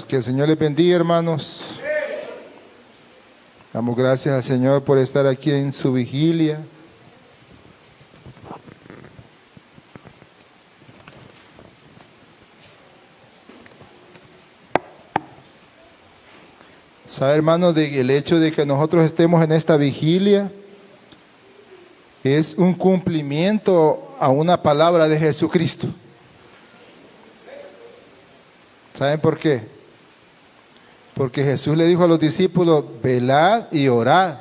Que el Señor les bendiga, hermanos. Damos gracias al Señor por estar aquí en su vigilia. ¿Sabe, hermanos, el hecho de que nosotros estemos en esta vigilia es un cumplimiento a una palabra de Jesucristo? ¿Saben por qué? Porque Jesús le dijo a los discípulos, velad y orad.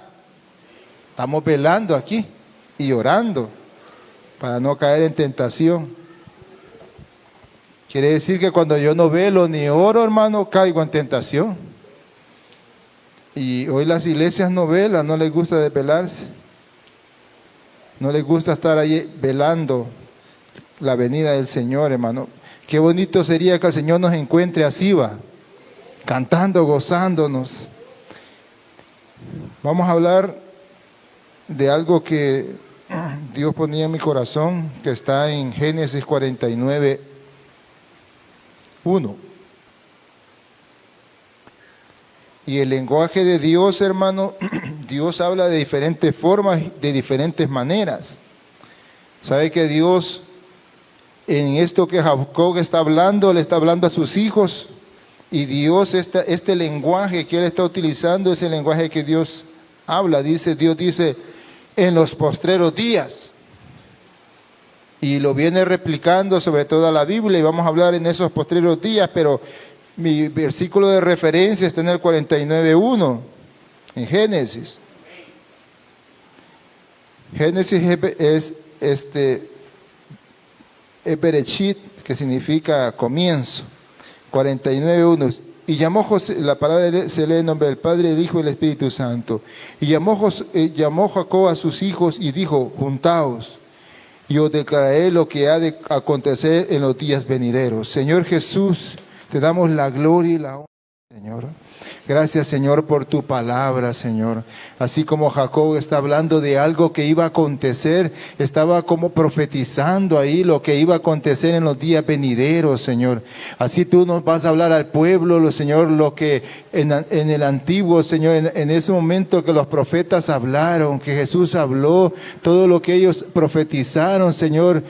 Estamos velando aquí y orando para no caer en tentación. Quiere decir que cuando yo no velo ni oro, hermano, caigo en tentación. Y hoy las iglesias no velan, no les gusta desvelarse. No les gusta estar ahí velando la venida del Señor, hermano. Qué bonito sería que el Señor nos encuentre así, va, cantando, gozándonos. Vamos a hablar de algo que Dios ponía en mi corazón, que está en Génesis 49, 1. Y el lenguaje de Dios, hermano, Dios habla de diferentes formas, de diferentes maneras. ¿Sabe que Dios, en esto que Jacob está hablando, le está hablando a sus hijos? Y Dios, este lenguaje que Él está utilizando es el lenguaje que Dios habla. Dios dice, en los postreros días. Y lo viene replicando sobre toda la Biblia y vamos a hablar en esos postreros días, pero mi versículo de referencia está en el 49:1, en Génesis. Génesis es Bereshit, que significa comienzo. 49:1. Y llamó José, la palabra se lee en nombre del Padre, del Hijo y del Espíritu Santo. Y llamó Jacob a sus hijos y dijo, juntaos, y os declararé lo que ha de acontecer en los días venideros. Señor Jesús, te damos la gloria y la honra, Señor. Gracias, Señor, por tu palabra, Señor. Así como Jacob está hablando de algo que iba a acontecer, estaba como profetizando ahí lo que iba a acontecer en los días venideros, Señor. Así tú nos vas a hablar al pueblo, Señor, lo que en el antiguo, Señor, en ese momento que los profetas hablaron, que Jesús habló, todo lo que ellos profetizaron, Señor,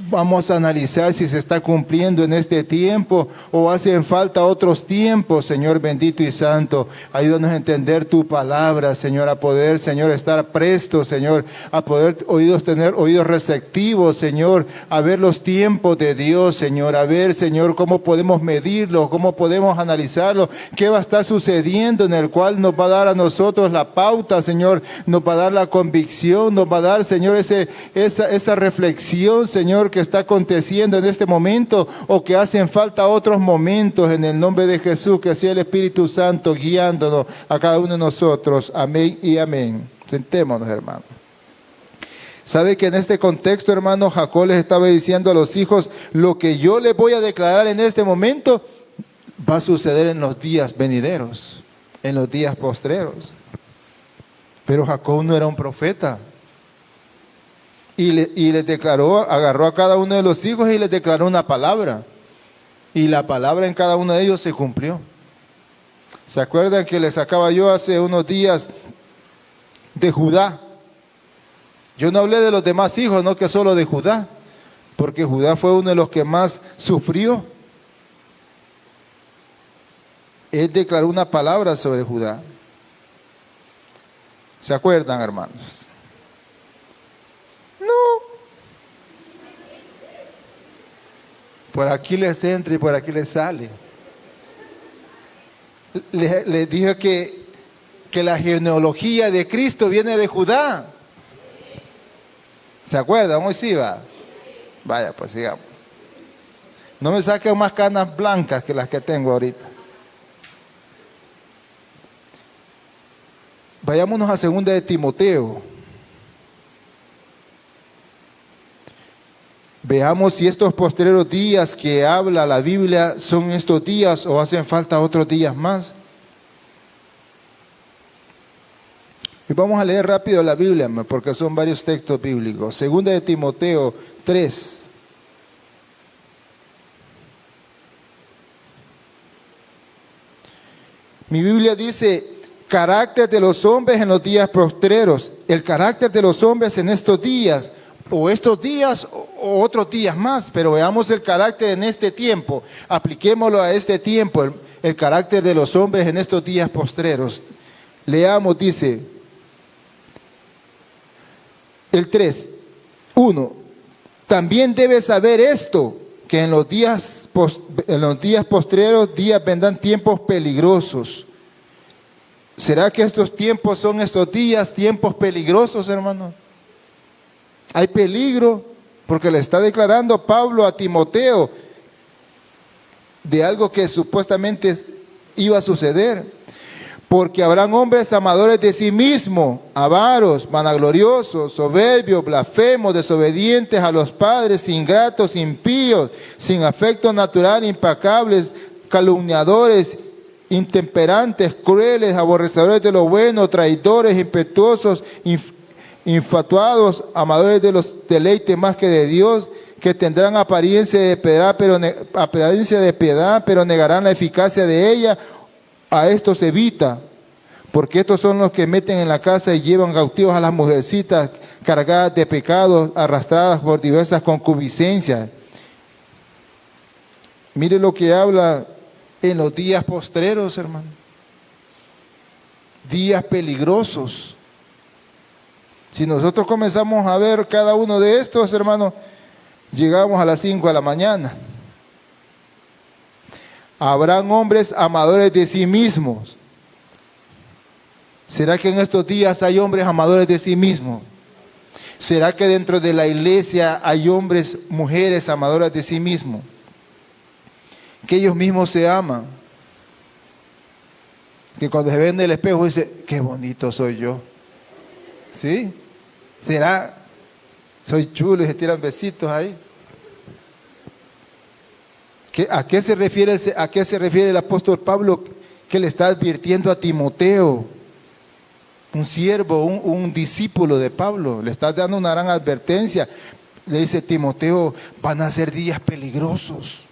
vamos a analizar si se está cumpliendo en este tiempo o hacen falta otros tiempos, Señor bendito y santo. Ayúdanos a entender tu palabra, Señor, a poder, Señor, estar prestos, Señor, a poder tener oídos receptivos, Señor, a ver los tiempos de Dios, Señor, a ver, Señor, cómo podemos medirlo, cómo podemos analizarlo, qué va a estar sucediendo, en el cual nos va a dar a nosotros la pauta, Señor, nos va a dar la convicción, nos va a dar, Señor, esa reflexión, Señor, que está aconteciendo en este momento o que hacen falta otros momentos, en el nombre de Jesús, que sea el Espíritu Santo guiándonos a cada uno de nosotros. Amén y amén. Sentémonos, hermano. ¿Sabe que en este contexto, hermano, Jacob les estaba diciendo a los hijos, lo que yo les voy a declarar en este momento va a suceder en los días venideros, en los días postreros? Pero Jacob no era un profeta. Y les declaró, agarró a cada uno de los hijos y les declaró una palabra. Y la palabra en cada uno de ellos se cumplió. ¿Se acuerdan que les sacaba yo hace unos días de Judá? Yo no hablé de los demás hijos, no que solo de Judá, porque Judá fue uno de los que más sufrió. Él declaró una palabra sobre Judá. ¿Se acuerdan, hermanos? No. Por aquí les entra y por aquí les sale. Les dije que la genealogía de Cristo viene de Judá. ¿Se acuerdan? Hoy sí va. Vaya, pues sigamos. No me saquen más canas blancas que las que tengo ahorita. Vayámonos a 2 de Timoteo. Veamos si estos postreros días que habla la Biblia son estos días o hacen falta otros días más. Y vamos a leer rápido la Biblia, porque son varios textos bíblicos. 2 de Timoteo 3. Mi Biblia dice, carácter de los hombres en los días postreros. El carácter de los hombres en estos días, o estos días o otros días más, pero veamos el carácter en este tiempo. Apliquémoslo a este tiempo, el carácter de los hombres en estos días postreros. Leamos, dice, el 3, 1. También debes saber esto, que en los días postreros días vendrán tiempos peligrosos. ¿Será que estos tiempos son estos días tiempos peligrosos, hermano? Hay peligro, porque le está declarando Pablo a Timoteo de algo que supuestamente iba a suceder. Porque habrán hombres amadores de sí mismos, avaros, vanagloriosos, soberbios, blasfemos, desobedientes a los padres, ingratos, impíos, sin afecto natural, implacables, calumniadores, intemperantes, crueles, aborrecedores de lo bueno, traidores, impetuosos, infatuados, amadores de los deleites más que de Dios, que tendrán apariencia de piedad, pero negarán la eficacia de ella. A estos evita, porque estos son los que meten en la casa y llevan cautivos a las mujercitas cargadas de pecados, arrastradas por diversas concupiscencias. Mire lo que habla en los días postreros, hermano. Días peligrosos. Si nosotros comenzamos a ver cada uno de estos, hermano, llegamos a las 5 de la mañana. Habrán hombres amadores de sí mismos. ¿Será que en estos días hay hombres amadores de sí mismos? ¿Será que dentro de la iglesia hay hombres, mujeres amadoras de sí mismos? Que ellos mismos se aman. Que cuando se ven en el espejo dicen, qué bonito soy yo. ¿Sí? ¿Será? Soy chulo y se tiran besitos ahí. ¿A qué se refiere el apóstol Pablo que le está advirtiendo a Timoteo? Un siervo, un discípulo de Pablo, le está dando una gran advertencia. Le dice, Timoteo, van a ser días peligrosos.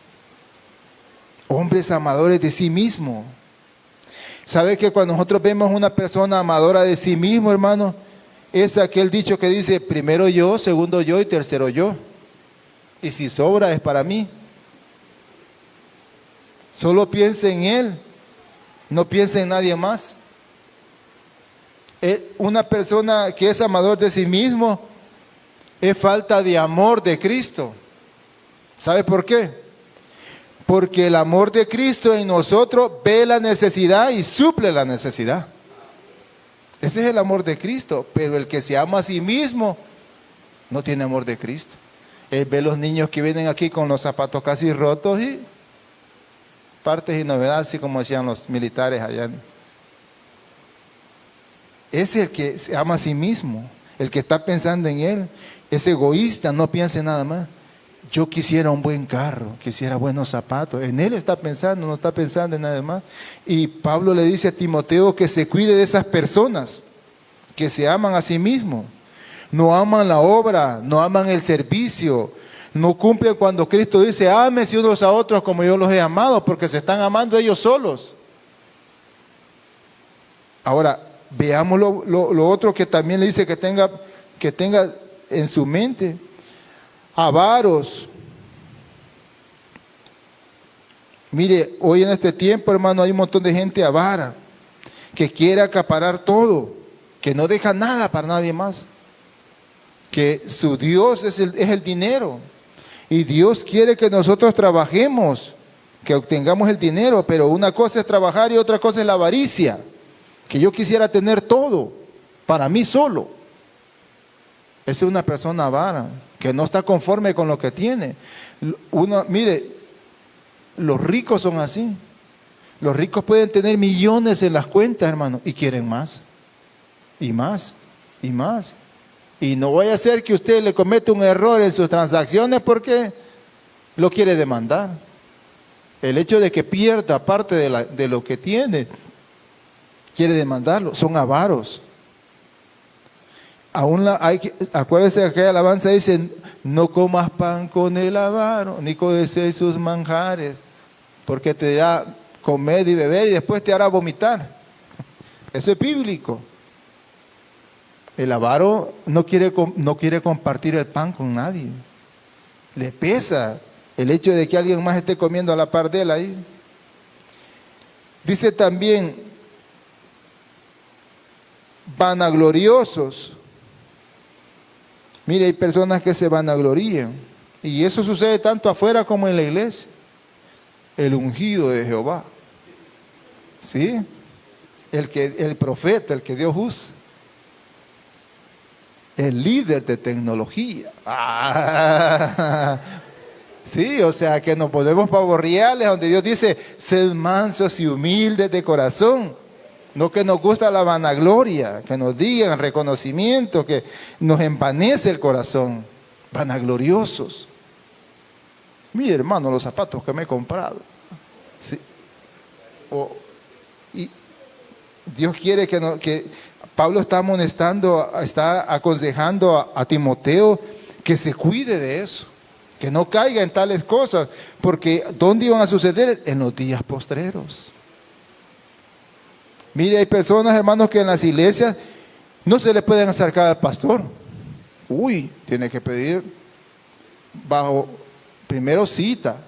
Hombres amadores de sí mismo. ¿Sabe que cuando nosotros vemos una persona amadora de sí mismo, hermano? Es aquel dicho que dice, primero yo, segundo yo y tercero yo. Y si sobra es para mí. Solo piensa en él, no piensa en nadie más. Una persona que es amador de sí mismo es falta de amor de Cristo. ¿Sabe por qué? Porque el amor de Cristo en nosotros ve la necesidad y suple la necesidad. Ese es el amor de Cristo, pero el que se ama a sí mismo no tiene amor de Cristo. Él ve los niños que vienen aquí con los zapatos casi rotos y partes y novedades, así como decían los militares allá. Es el que se ama a sí mismo, el que está pensando en él. Es egoísta, no piensa en nada más. Yo quisiera un buen carro, quisiera buenos zapatos. En él está pensando, no está pensando en nada más. Y Pablo le dice a Timoteo que se cuide de esas personas que se aman a sí mismos. No aman la obra, no aman el servicio. No cumplen cuando Cristo dice, ámense unos a otros como yo los he amado, porque se están amando ellos solos. Ahora, veamos lo otro que también le dice que tenga en su mente. Avaros. Mire, hoy en este tiempo, hermano, hay un montón de gente avara, que quiere acaparar todo, que no deja nada para nadie más. Que su Dios es el dinero. Y Dios quiere que nosotros trabajemos, que obtengamos el dinero, pero una cosa es trabajar y otra cosa es la avaricia. Que yo quisiera tener todo para mí solo. Esa es una persona avara, que no está conforme con lo que tiene. Mire, los ricos son así. Los ricos pueden tener millones en las cuentas, hermano, y quieren más, y más, y más. Y no vaya a ser que usted le cometa un error en sus transacciones porque lo quiere demandar. El hecho de que pierda parte de lo que tiene, quiere demandarlo. Son avaros. Acuérdese que aquella alabanza dice, no comas pan con el avaro, ni codesees sus manjares, porque te dirá, comer y beber y después te hará vomitar. Eso es bíblico. El avaro no quiere compartir el pan con nadie. Le pesa el hecho de que alguien más esté comiendo a la par de él ahí. Dice también, vanagloriosos. Mire, hay personas que se vanaglorían. Y eso sucede tanto afuera como en la iglesia. El ungido de Jehová. ¿Sí? El profeta, el que Dios usa. El líder de tecnología. Sí, o sea que nos ponemos pavos reales donde Dios dice, sed mansos y humildes de corazón. No que nos gusta la vanagloria, que nos digan reconocimiento, que nos envanece el corazón. Vanagloriosos. Mire, hermano, los zapatos que me he comprado. Sí. Y Dios quiere que Pablo está amonestando, está aconsejando a Timoteo que se cuide de eso, que no caiga en tales cosas, porque ¿dónde iban a suceder? En los días postreros. Mire, hay personas, hermanos, que en las iglesias no se le pueden acercar al pastor. Uy, tiene que pedir primero cita,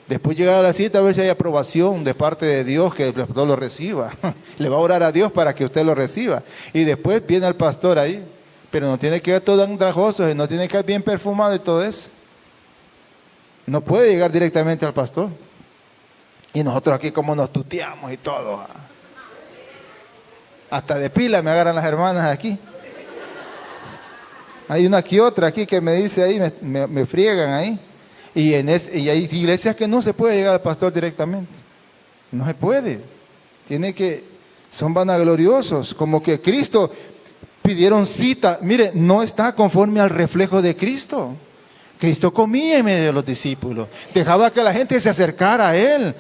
después llegar a la cita a ver si hay aprobación de parte de Dios que el pastor lo reciba. Le va a orar a Dios para que usted lo reciba. Y después viene el pastor ahí, pero no tiene que ir todo andrajoso, no tiene que ir bien perfumado y todo eso. No puede llegar directamente al pastor. Y nosotros aquí como nos tuteamos y todo. Hasta de pila me agarran las hermanas aquí. Hay una que otra aquí que me dice ahí, me friegan ahí. Y hay iglesias que no se puede llegar al pastor directamente. No se puede. Son vanagloriosos. Como que Cristo pidieron cita. Mire, no está conforme al reflejo de Cristo. Cristo comía en medio de los discípulos. Dejaba que la gente se acercara a Él.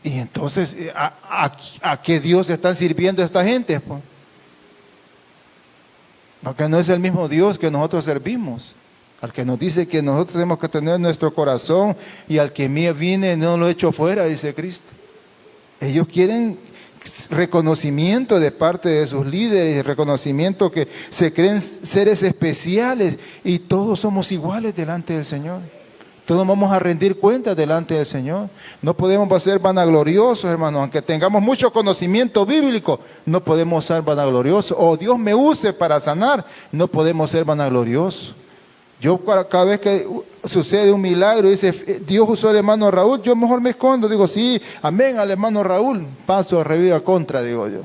Y entonces, ¿a qué Dios están sirviendo esta gente? Porque no es el mismo Dios que nosotros servimos. Al que nos dice que nosotros tenemos que tener nuestro corazón y al que mío viene no lo echo fuera, dice Cristo. Ellos quieren reconocimiento de parte de sus líderes, reconocimiento que se creen seres especiales y todos somos iguales delante del Señor. Todos vamos a rendir cuentas delante del Señor. No podemos ser vanagloriosos, hermanos. Aunque tengamos mucho conocimiento bíblico, no podemos ser vanagloriosos. O Dios me use para sanar, no podemos ser vanagloriosos. Yo cada vez que sucede un milagro, dice, Dios usó al hermano Raúl, yo mejor me escondo. Digo, sí, amén al hermano Raúl. Paso a revivir contra, digo yo.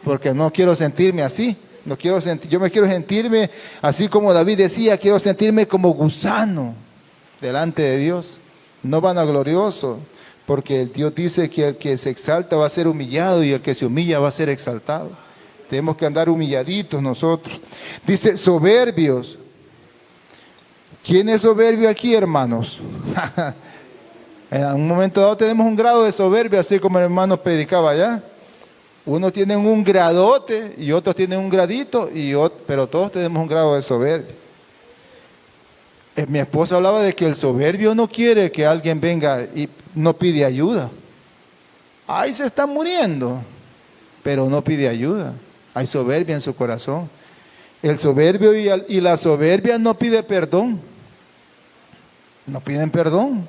Porque no quiero sentirme así. Yo me quiero sentirme, así como David decía, quiero sentirme como gusano delante de Dios. No vanaglorioso, porque Dios dice que el que se exalta va a ser humillado y el que se humilla va a ser exaltado. Tenemos que andar humilladitos nosotros. Dice, soberbios. ¿Quién es soberbio aquí, hermanos? En un momento dado tenemos un grado de soberbia, así como el hermano predicaba allá. Unos tienen un gradote y otros tienen un gradito, pero todos tenemos un grado de soberbia. Mi esposa hablaba de que el soberbio no quiere que alguien venga y no pide ayuda. Ahí se está muriendo, pero no pide ayuda. Hay soberbia en su corazón. El soberbio y la soberbia no pide perdón. No piden perdón.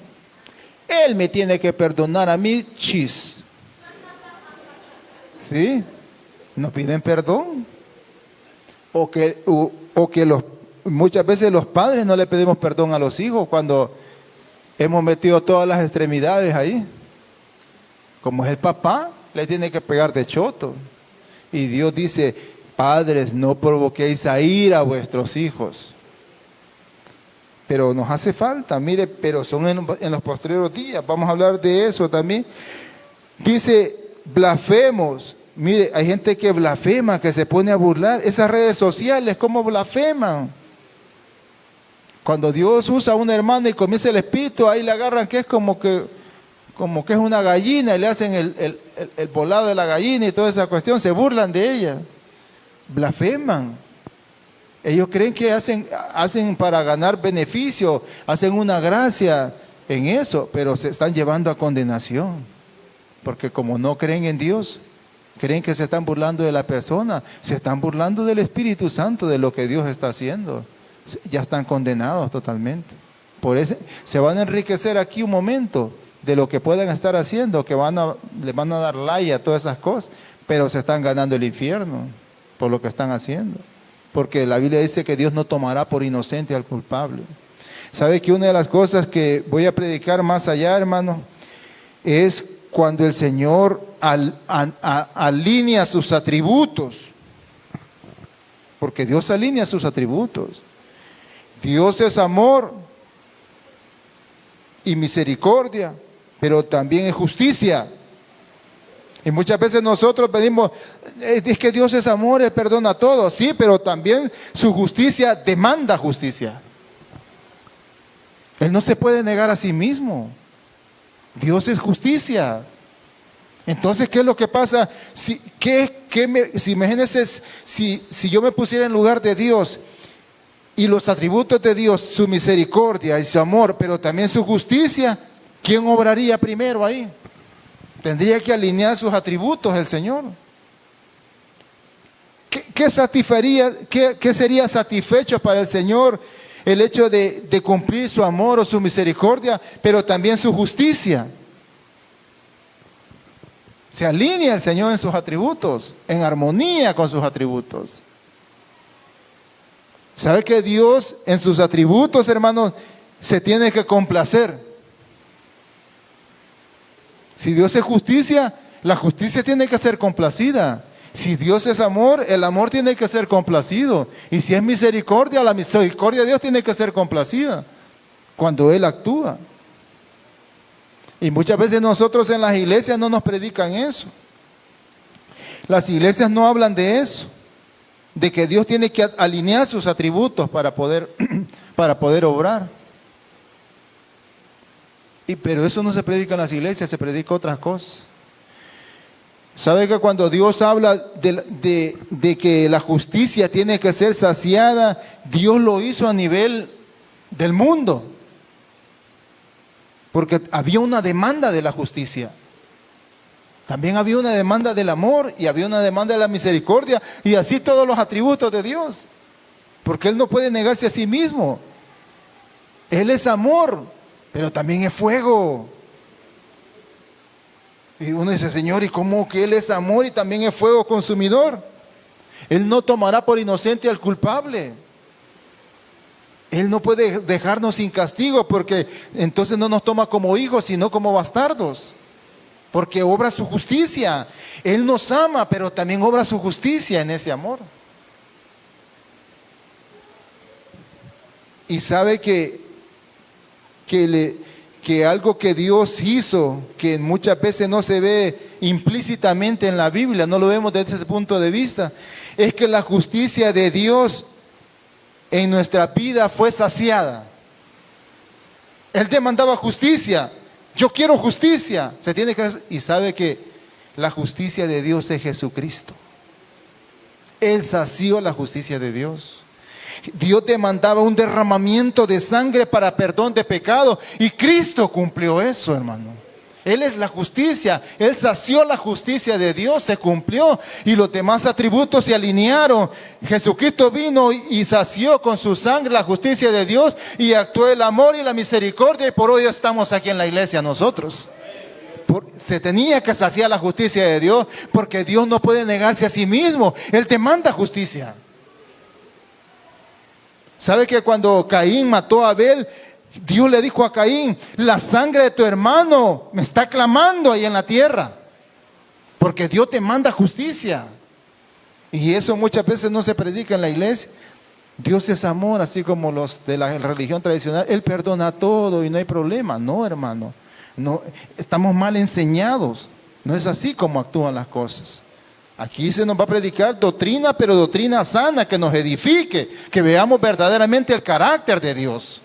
Él me tiene que perdonar a mí, chis. ¿Sí? No piden perdón. O que muchas veces los padres no le pedimos perdón a los hijos cuando hemos metido todas las extremidades ahí. Como es el papá, le tiene que pegar de choto. Y Dios dice, padres, no provoquéis a ira a vuestros hijos. Pero nos hace falta, mire, pero son en los postreros días. Vamos a hablar de eso también. Dice, blasfemos. Mire, hay gente que blasfema, que se pone a burlar. Esas redes sociales, ¿cómo blasfeman? Cuando Dios usa a una hermana y comienza el espíritu, ahí le agarran que es como que es una gallina y le hacen el volado de la gallina y toda esa cuestión, se burlan de ella. Blasfeman. Ellos creen que hacen para ganar beneficio, hacen una gracia en eso, pero se están llevando a condenación, porque como no creen en Dios, creen que se están burlando de la persona, se están burlando del Espíritu Santo, de lo que Dios está haciendo. Ya están condenados totalmente. Por eso se van a enriquecer aquí un momento de lo que puedan estar haciendo, que le van a dar like a todas esas cosas, pero se están ganando el infierno por lo que están haciendo. Porque la Biblia dice que Dios no tomará por inocente al culpable. ¿Sabe que una de las cosas que voy a predicar más allá, hermano, es cuando el Señor alinea sus atributos? Porque Dios alinea sus atributos. Dios es amor y misericordia, pero también es justicia. Y muchas veces nosotros pedimos, es que Dios es amor, Él perdona todo. Sí, pero también su justicia demanda justicia. Él no se puede negar a sí mismo. Dios es justicia. Entonces, ¿qué es lo que pasa? Imagínense, si yo me pusiera en lugar de Dios y los atributos de Dios, su misericordia y su amor, pero también su justicia, ¿quién obraría primero ahí? Tendría que alinear sus atributos el Señor. ¿Qué sería satisfecho para el Señor? El hecho de cumplir su amor o su misericordia, pero también su justicia. Se alinea el Señor en sus atributos, en armonía con sus atributos. ¿Sabe que Dios en sus atributos, hermanos, se tiene que complacer? Si Dios es justicia, la justicia tiene que ser complacida. Si Dios es amor, el amor tiene que ser complacido. Y si es misericordia, la misericordia de Dios tiene que ser complacida cuando Él actúa. Y muchas veces nosotros en las iglesias no nos predican eso. Las iglesias no hablan de eso, de que Dios tiene que alinear sus atributos para poder obrar. Pero eso no se predica en las iglesias, se predica otras cosas. ¿Sabe que cuando Dios habla de que la justicia tiene que ser saciada, Dios lo hizo a nivel del mundo? Porque había una demanda de la justicia. También había una demanda del amor y había una demanda de la misericordia y así todos los atributos de Dios. Porque Él no puede negarse a sí mismo. Él es amor, pero también es fuego. Y uno dice, Señor, ¿y cómo que Él es amor y también es fuego consumidor? Él no tomará por inocente al culpable. Él no puede dejarnos sin castigo porque entonces no nos toma como hijos, sino como bastardos. Porque obra su justicia. Él nos ama, pero también obra su justicia en ese amor. Y sabe que algo que Dios hizo, que muchas veces no se ve implícitamente en la Biblia, no lo vemos desde ese punto de vista, es que la justicia de Dios en nuestra vida fue saciada. Él demandaba justicia. Yo quiero justicia. Se tiene que hacer. Y sabe que la justicia de Dios es Jesucristo. Él sació la justicia de Dios. Dios demandaba un derramamiento de sangre para perdón de pecado y Cristo cumplió eso, hermano. Él es la justicia, Él sació la justicia de Dios, se cumplió y los demás atributos se alinearon. Jesucristo vino y sació con su sangre la justicia de Dios y actuó el amor y la misericordia y por hoy estamos aquí en la iglesia nosotros. Se tenía que saciar la justicia de Dios porque Dios no puede negarse a sí mismo, Él demanda justicia. ¿Sabe que cuando Caín mató a Abel, Dios le dijo a Caín, la sangre de tu hermano me está clamando ahí en la tierra? Porque Dios te manda justicia. Y eso muchas veces no se predica en la iglesia. Dios es amor, así como los de la religión tradicional. Él perdona todo y no hay problema. No, hermano. No, estamos mal enseñados. No es así como actúan las cosas. Aquí se nos va a predicar doctrina, pero doctrina sana, que nos edifique, que veamos verdaderamente el carácter de Dios.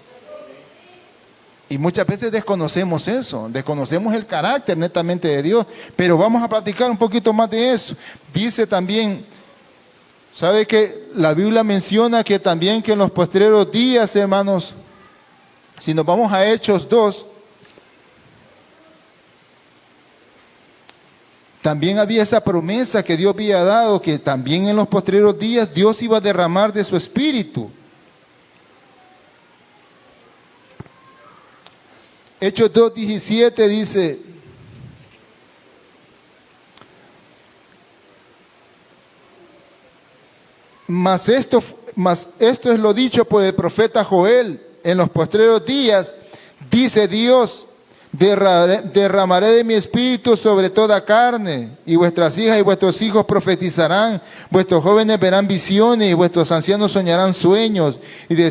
Y muchas veces desconocemos eso, desconocemos el carácter netamente de Dios, pero vamos a platicar un poquito más de eso. Dice también, ¿sabe que la Biblia menciona que también que en los postreros días, hermanos, si nos vamos a Hechos 2, También había esa promesa que Dios había dado, que también en los postreros días Dios iba a derramar de su espíritu. Hechos 2:17 dice: Mas esto es lo dicho por el profeta Joel: en los postreros días, dice Dios, derramaré de mi espíritu sobre toda carne, y vuestras hijas y vuestros hijos profetizarán, vuestros jóvenes verán visiones, y vuestros ancianos soñarán sueños, y de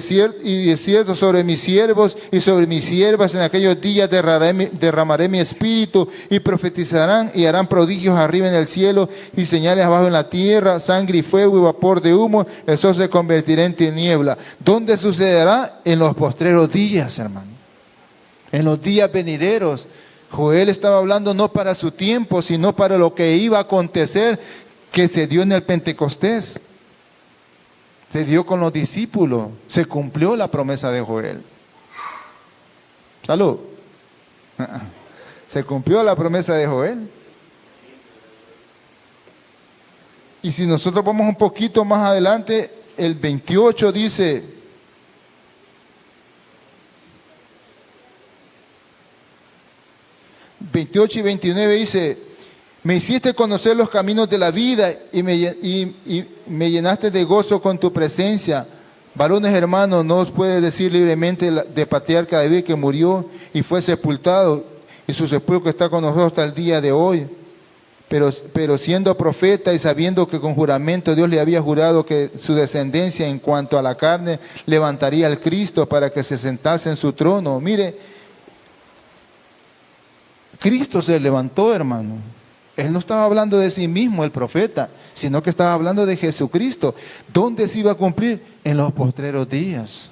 cierto sobre mis siervos y sobre mis siervas en aquellos días derramaré mi espíritu, y profetizarán, y harán prodigios arriba en el cielo, y señales abajo en la tierra, sangre y fuego y vapor de humo. El sol se convertirá en tiniebla. ¿Dónde sucederá? En los postreros días, hermano. En los días venideros. Joel estaba hablando no para su tiempo, sino para lo que iba a acontecer, que se dio en el Pentecostés. Se dio con los discípulos. Se cumplió la promesa de Joel. Salud. Se cumplió la promesa de Joel. Y si nosotros vamos un poquito más adelante, el 28 dice: 28 y 29 dice: me hiciste conocer los caminos de la vida y me llenaste de gozo con tu presencia. Varones hermanos, no os puede decir libremente de patriarca David, que murió y fue sepultado, y su sepulcro está con nosotros hasta el día de hoy. Pero siendo profeta y sabiendo que con juramento Dios le había jurado que su descendencia en cuanto a la carne levantaría al Cristo para que se sentase en su trono. Mire, Cristo se levantó, hermano. Él no estaba hablando de sí mismo, el profeta, sino que estaba hablando de Jesucristo. ¿Dónde se iba a cumplir? En los postreros días.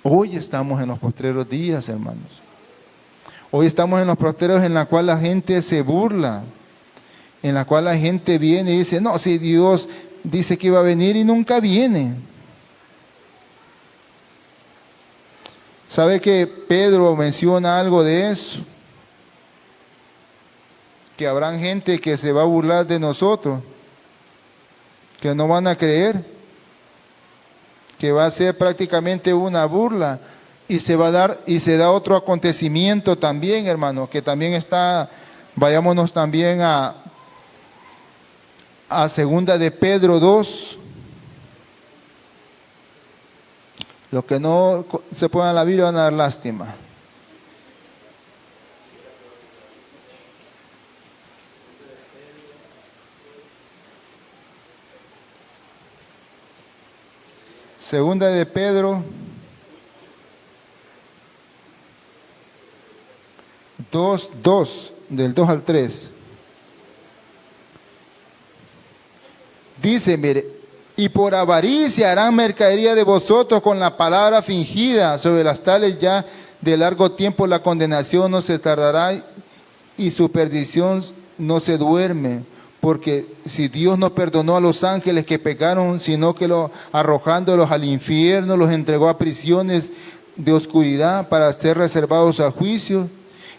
Hoy estamos en los postreros días, hermanos. Hoy estamos en los postreros en la cual la gente se burla, en la cual la gente viene y dice: no, si Dios dice que iba a venir y nunca viene. ¿Sabe que Pedro menciona algo de eso? Que habrán gente que se va a burlar de nosotros, que no van a creer, que va a ser prácticamente una burla, y se da otro acontecimiento también, hermano, que también está. Vayámonos también a segunda de Pedro 2. Los que no se pongan la Biblia van a dar lástima. Segunda de Pedro 2:2, del 2 al 3. Dice, mire: y por avaricia harán mercadería de vosotros con la palabra fingida, sobre las tales ya de largo tiempo la condenación no se tardará y su perdición no se duerme. Porque si Dios no perdonó a los ángeles que pecaron, sino que arrojándolos al infierno, los entregó a prisiones de oscuridad para ser reservados a juicio.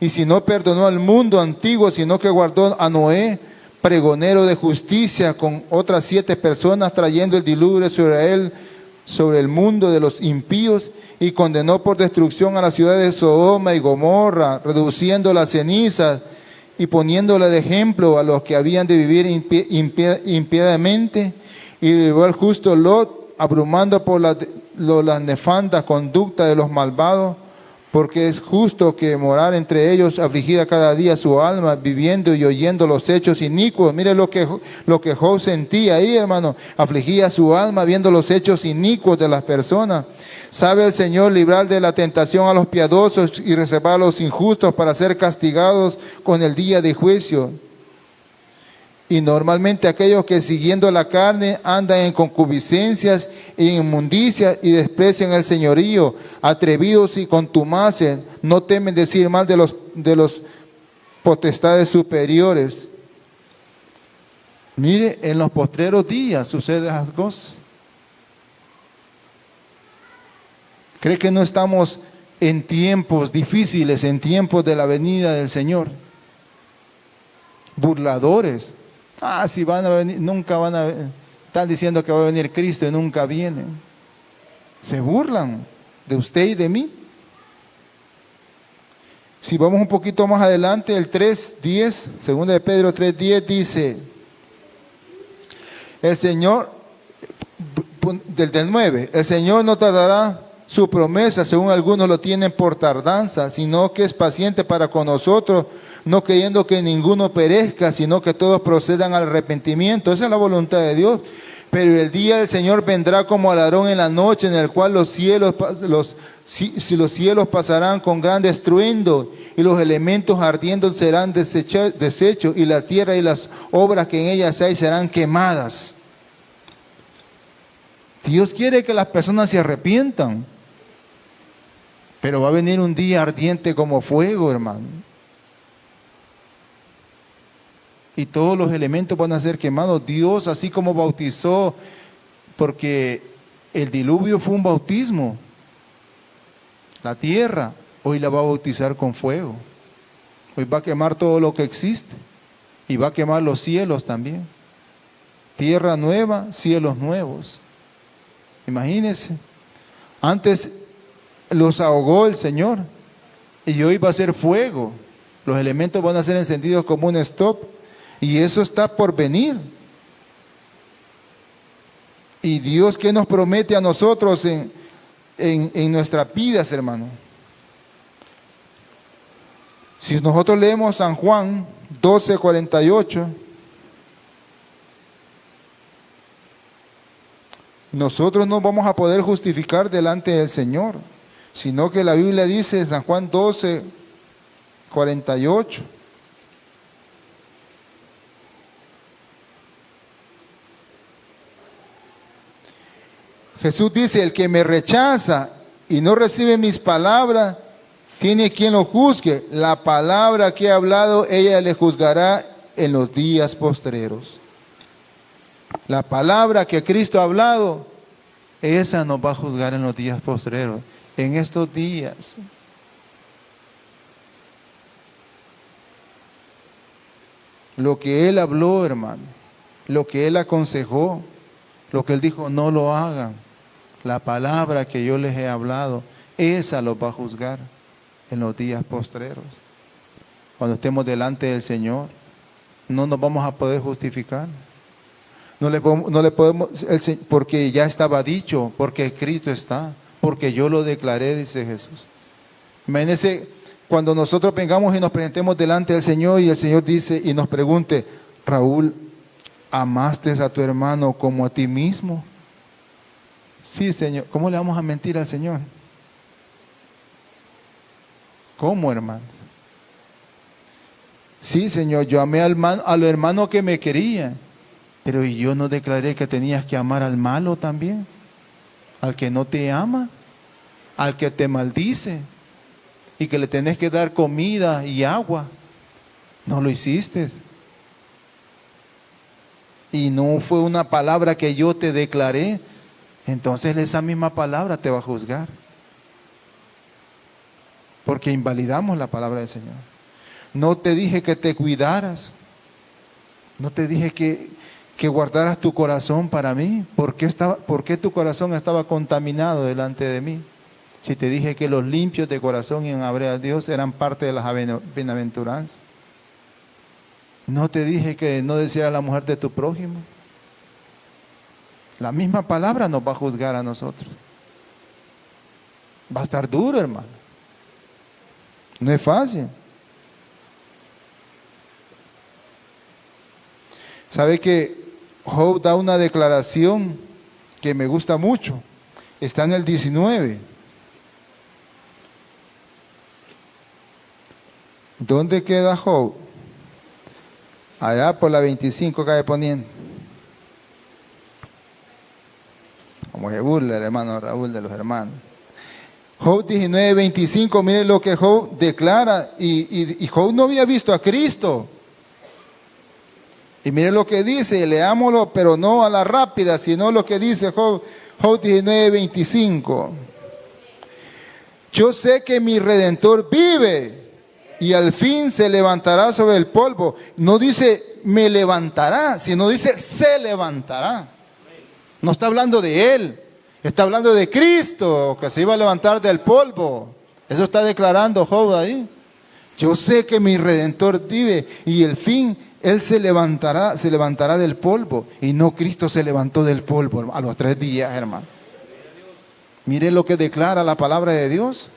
Y si no perdonó al mundo antiguo, sino que guardó a Noé, pregonero de justicia, con otras 7 personas, trayendo el diluvio sobre él, sobre el mundo de los impíos, y condenó por destrucción a las ciudades de Sodoma y Gomorra, reduciendo las cenizas y poniéndole de ejemplo a los que habían de vivir impiadamente, y vivió el justo Lot, abrumando por las nefandas conductas de los malvados, porque es justo que morar entre ellos, afligida cada día su alma, viviendo y oyendo los hechos inicuos. Mire lo que Job sentía ahí, hermano. Afligía su alma viendo los hechos inicuos de las personas. ¿Sabe el Señor librar de la tentación a los piadosos y reservar a los injustos para ser castigados con el día de juicio? Y normalmente aquellos que siguiendo la carne andan en concupiscencias e inmundicias y desprecian el señorío, atrevidos y contumaces, no temen decir mal de los potestades superiores. Mire, en los postreros días suceden esas cosas. ¿Cree que no estamos en tiempos difíciles, en tiempos de la venida del Señor? burladores. Si van a venir, nunca van a venir. Están diciendo que va a venir Cristo y nunca vienen. Se burlan de usted y de mí. Si vamos un poquito más adelante, el 3:10, segunda de Pedro 3:10 dice, el Señor, del 9, el Señor no tardará su promesa, según algunos lo tienen por tardanza, sino que es paciente para con nosotros, no queriendo que ninguno perezca, sino que todos procedan al arrepentimiento. Esa es la voluntad de Dios. Pero el día del Señor vendrá como ladrón en la noche, en el cual los cielos pasarán con gran estruendo, y los elementos ardiendo serán deshechos, y la tierra y las obras que en ellas hay serán quemadas. Dios quiere que las personas se arrepientan, pero va a venir un día ardiente como fuego, hermano. Y todos los elementos van a ser quemados. Dios, así como bautizó, porque el diluvio fue un bautismo, la tierra hoy la va a bautizar con fuego. Hoy va a quemar todo lo que existe y va a quemar los cielos también. Tierra nueva, cielos nuevos. Imagínense, antes los ahogó el Señor y hoy va a ser fuego. Los elementos van a ser encendidos como un stop. Y eso está por venir. Y Dios, ¿qué nos promete a nosotros en nuestras vidas, hermano? Si nosotros leemos San Juan 12:48, nosotros no vamos a poder justificar delante del Señor, sino que la Biblia dice en San Juan 12:48, Jesús dice, el que me rechaza y no recibe mis palabras, tiene quien lo juzgue. La palabra que he hablado, ella le juzgará en los días postreros. La palabra que Cristo ha hablado, esa nos va a juzgar en los días postreros, en estos días. Lo que Él habló, hermano, lo que Él aconsejó, lo que Él dijo, no lo hagan. La palabra que yo les he hablado, esa los va a juzgar en los días postreros. Cuando estemos delante del Señor, no nos vamos a poder justificar. No le podemos, porque ya estaba dicho, porque escrito está, porque yo lo declaré, dice Jesús. Imagínense, cuando nosotros vengamos y nos presentemos delante del Señor y el Señor dice y nos pregunte, Raúl, ¿amaste a tu hermano como a ti mismo? Sí, Señor. ¿Cómo le vamos a mentir al Señor? ¿Cómo, hermanos? Sí, Señor, yo amé al hermano que me quería, pero ¿y yo no declaré que tenías que amar al malo también? Al que no te ama, al que te maldice y que le tenés que dar comida y agua. No lo hiciste. Y no fue una palabra que yo te declaré. Entonces esa misma palabra te va a juzgar. Porque invalidamos la palabra del Señor. No te dije que te cuidaras. No te dije que guardaras tu corazón para mí. ¿Por qué tu corazón estaba contaminado delante de mí? Si te dije que los limpios de corazón y en hebreo a Dios eran parte de las bienaventuranzas. No te dije que no desearas la mujer de tu prójimo. La misma palabra nos va a juzgar a nosotros. Va a estar duro, hermano. No es fácil. ¿Sabe que Job da una declaración que me gusta mucho? Está en el 19. ¿Dónde queda Job? Allá por la 25 cae poniendo. Como se burla el hermano Raúl de los hermanos. Job 19:25, miren lo que Job declara. Y Job no había visto a Cristo. Y miren lo que dice, leámoslo, pero no a la rápida, sino lo que dice Job 19:25. Yo sé que mi Redentor vive y al fin se levantará sobre el polvo. No dice me levantará, sino dice se levantará. No está hablando de Él, está hablando de Cristo, que se iba a levantar del polvo. Eso está declarando Job ahí. Yo sé que mi Redentor vive y el fin, Él se levantará del polvo. Y no Cristo se levantó del polvo a los 3 días, hermano. Mire lo que declara la palabra de Dios.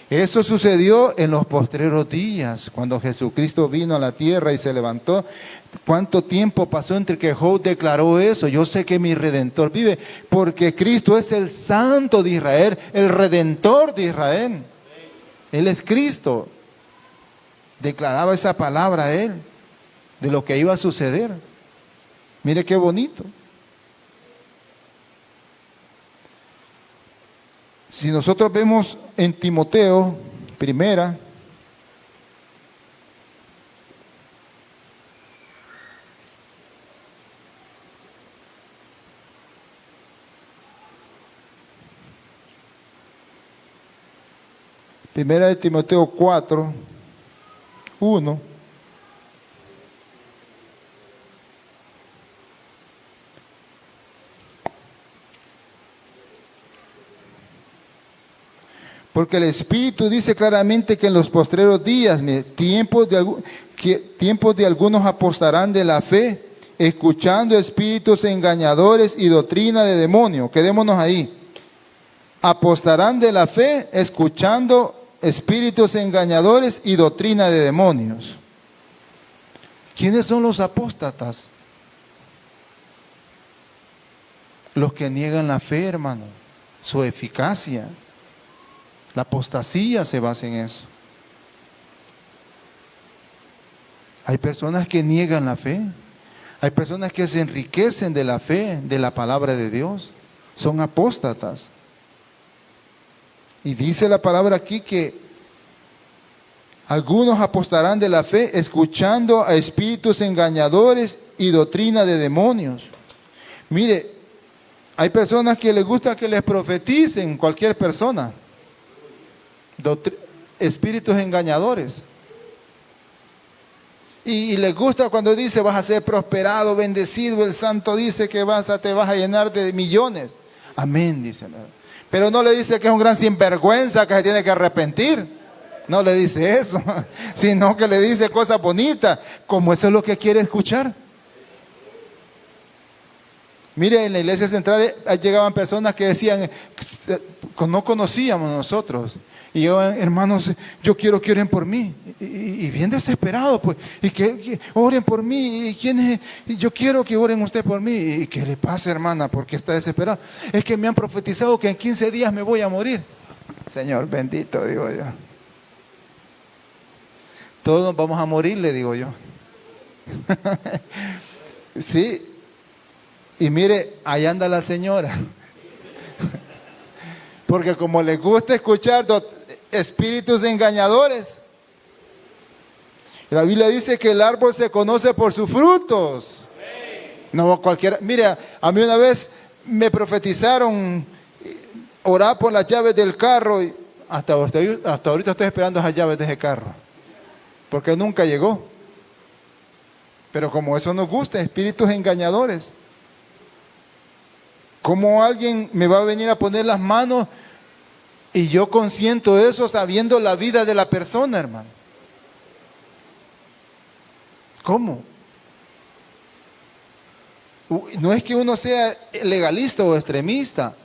Eso sucedió en los postreros días, cuando Jesucristo vino a la tierra y se levantó. ¿Cuánto tiempo pasó entre que Job declaró eso? Yo sé que mi Redentor vive, porque Cristo es el Santo de Israel, el Redentor de Israel. Él es Cristo. Declaraba esa palabra a él, de lo que iba a suceder. Mire qué bonito. Si nosotros vemos en Timoteo, primera, primera de Timoteo 4, 1. Porque el Espíritu dice claramente que en los postreros días, tiempos de algunos apostarán de la fe, escuchando espíritus engañadores y doctrina de demonios. Quedémonos ahí. Apostarán de la fe, escuchando espíritus engañadores y doctrina de demonios. ¿Quiénes son los apóstatas? Los que niegan la fe, hermano, su eficacia. La apostasía se basa en eso. Hay personas que niegan la fe. Hay personas que se enriquecen de la fe, de la palabra de Dios. Son apóstatas. Y dice la palabra aquí que algunos apostarán de la fe escuchando a espíritus engañadores y doctrina de demonios. Mire, hay personas que les gusta que les profeticen, cualquier persona. Espíritus engañadores. Y les gusta cuando dice vas a ser prosperado, bendecido, el santo dice que te vas a llenar de millones. Amén, dice. Pero no le dice que es un gran sinvergüenza, que se tiene que arrepentir. No le dice eso, sino que le dice cosas bonitas, como eso es lo que quiere escuchar. Mire, en la iglesia central llegaban personas que decían, no conocíamos nosotros. Y yo, hermanos, yo quiero que oren por mí. Y bien desesperado, pues. Y que oren por mí. ¿Y quién es? Y yo quiero que oren usted por mí. ¿Y qué le pasa, hermana? ¿Por qué está desesperado? Es que me han profetizado que en 15 días me voy a morir. Señor bendito, digo yo. Todos vamos a morir, le digo yo. Sí. Y mire, ahí anda la señora. Porque como les gusta escuchar espíritus engañadores, la Biblia dice que el árbol se conoce por sus frutos. No cualquiera. Mire, a mí una vez me profetizaron orar por las llaves del carro y hasta ahorita estoy esperando esas llaves de ese carro. Porque nunca llegó. Pero como eso nos gusta, espíritus engañadores. ¿Cómo alguien me va a venir a poner las manos y yo consiento eso sabiendo la vida de la persona, hermano? ¿Cómo? No es que uno sea legalista o extremista,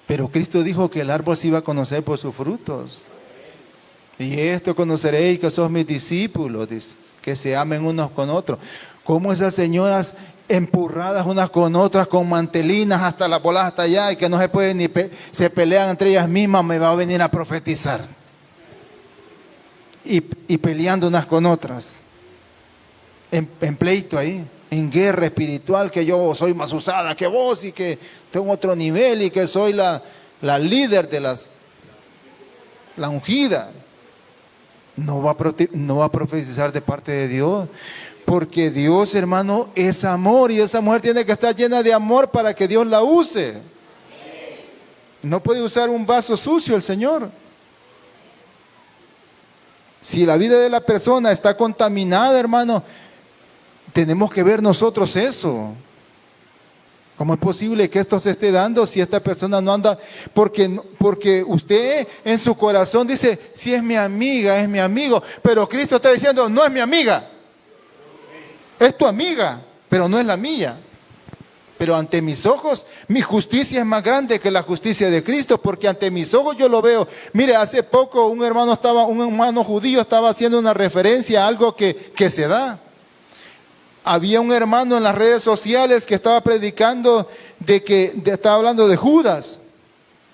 pero Cristo dijo que el árbol se iba a conocer por sus frutos. Y esto conoceréis que sos mis discípulos, dice, que se amen unos con otros. ¿Cómo esas señoras empurradas unas con otras, con mantelinas hasta las bolas hasta allá y que no se pueden ni se pelean entre ellas mismas, me va a venir a profetizar? Y peleando unas con otras, en pleito ahí, en guerra espiritual, que yo soy más usada que vos y que tengo otro nivel y que soy la líder de la ungida. No va a profetizar de parte de Dios. Porque Dios, hermano, es amor y esa mujer tiene que estar llena de amor para que Dios la use. No puede usar un vaso sucio el Señor. Si la vida de la persona está contaminada, hermano, tenemos que ver nosotros eso. ¿Cómo es posible que esto se esté dando si esta persona no anda? Porque usted en su corazón dice, si es mi amiga, es mi amigo. Pero Cristo está diciendo, no es mi amiga. Es tu amiga, pero no es la mía. Pero ante mis ojos, mi justicia es más grande que la justicia de Cristo, porque ante mis ojos yo lo veo. Mire, hace poco un hermano judío estaba haciendo una referencia a algo que se da. Había un hermano en las redes sociales que estaba predicando estaba hablando de Judas,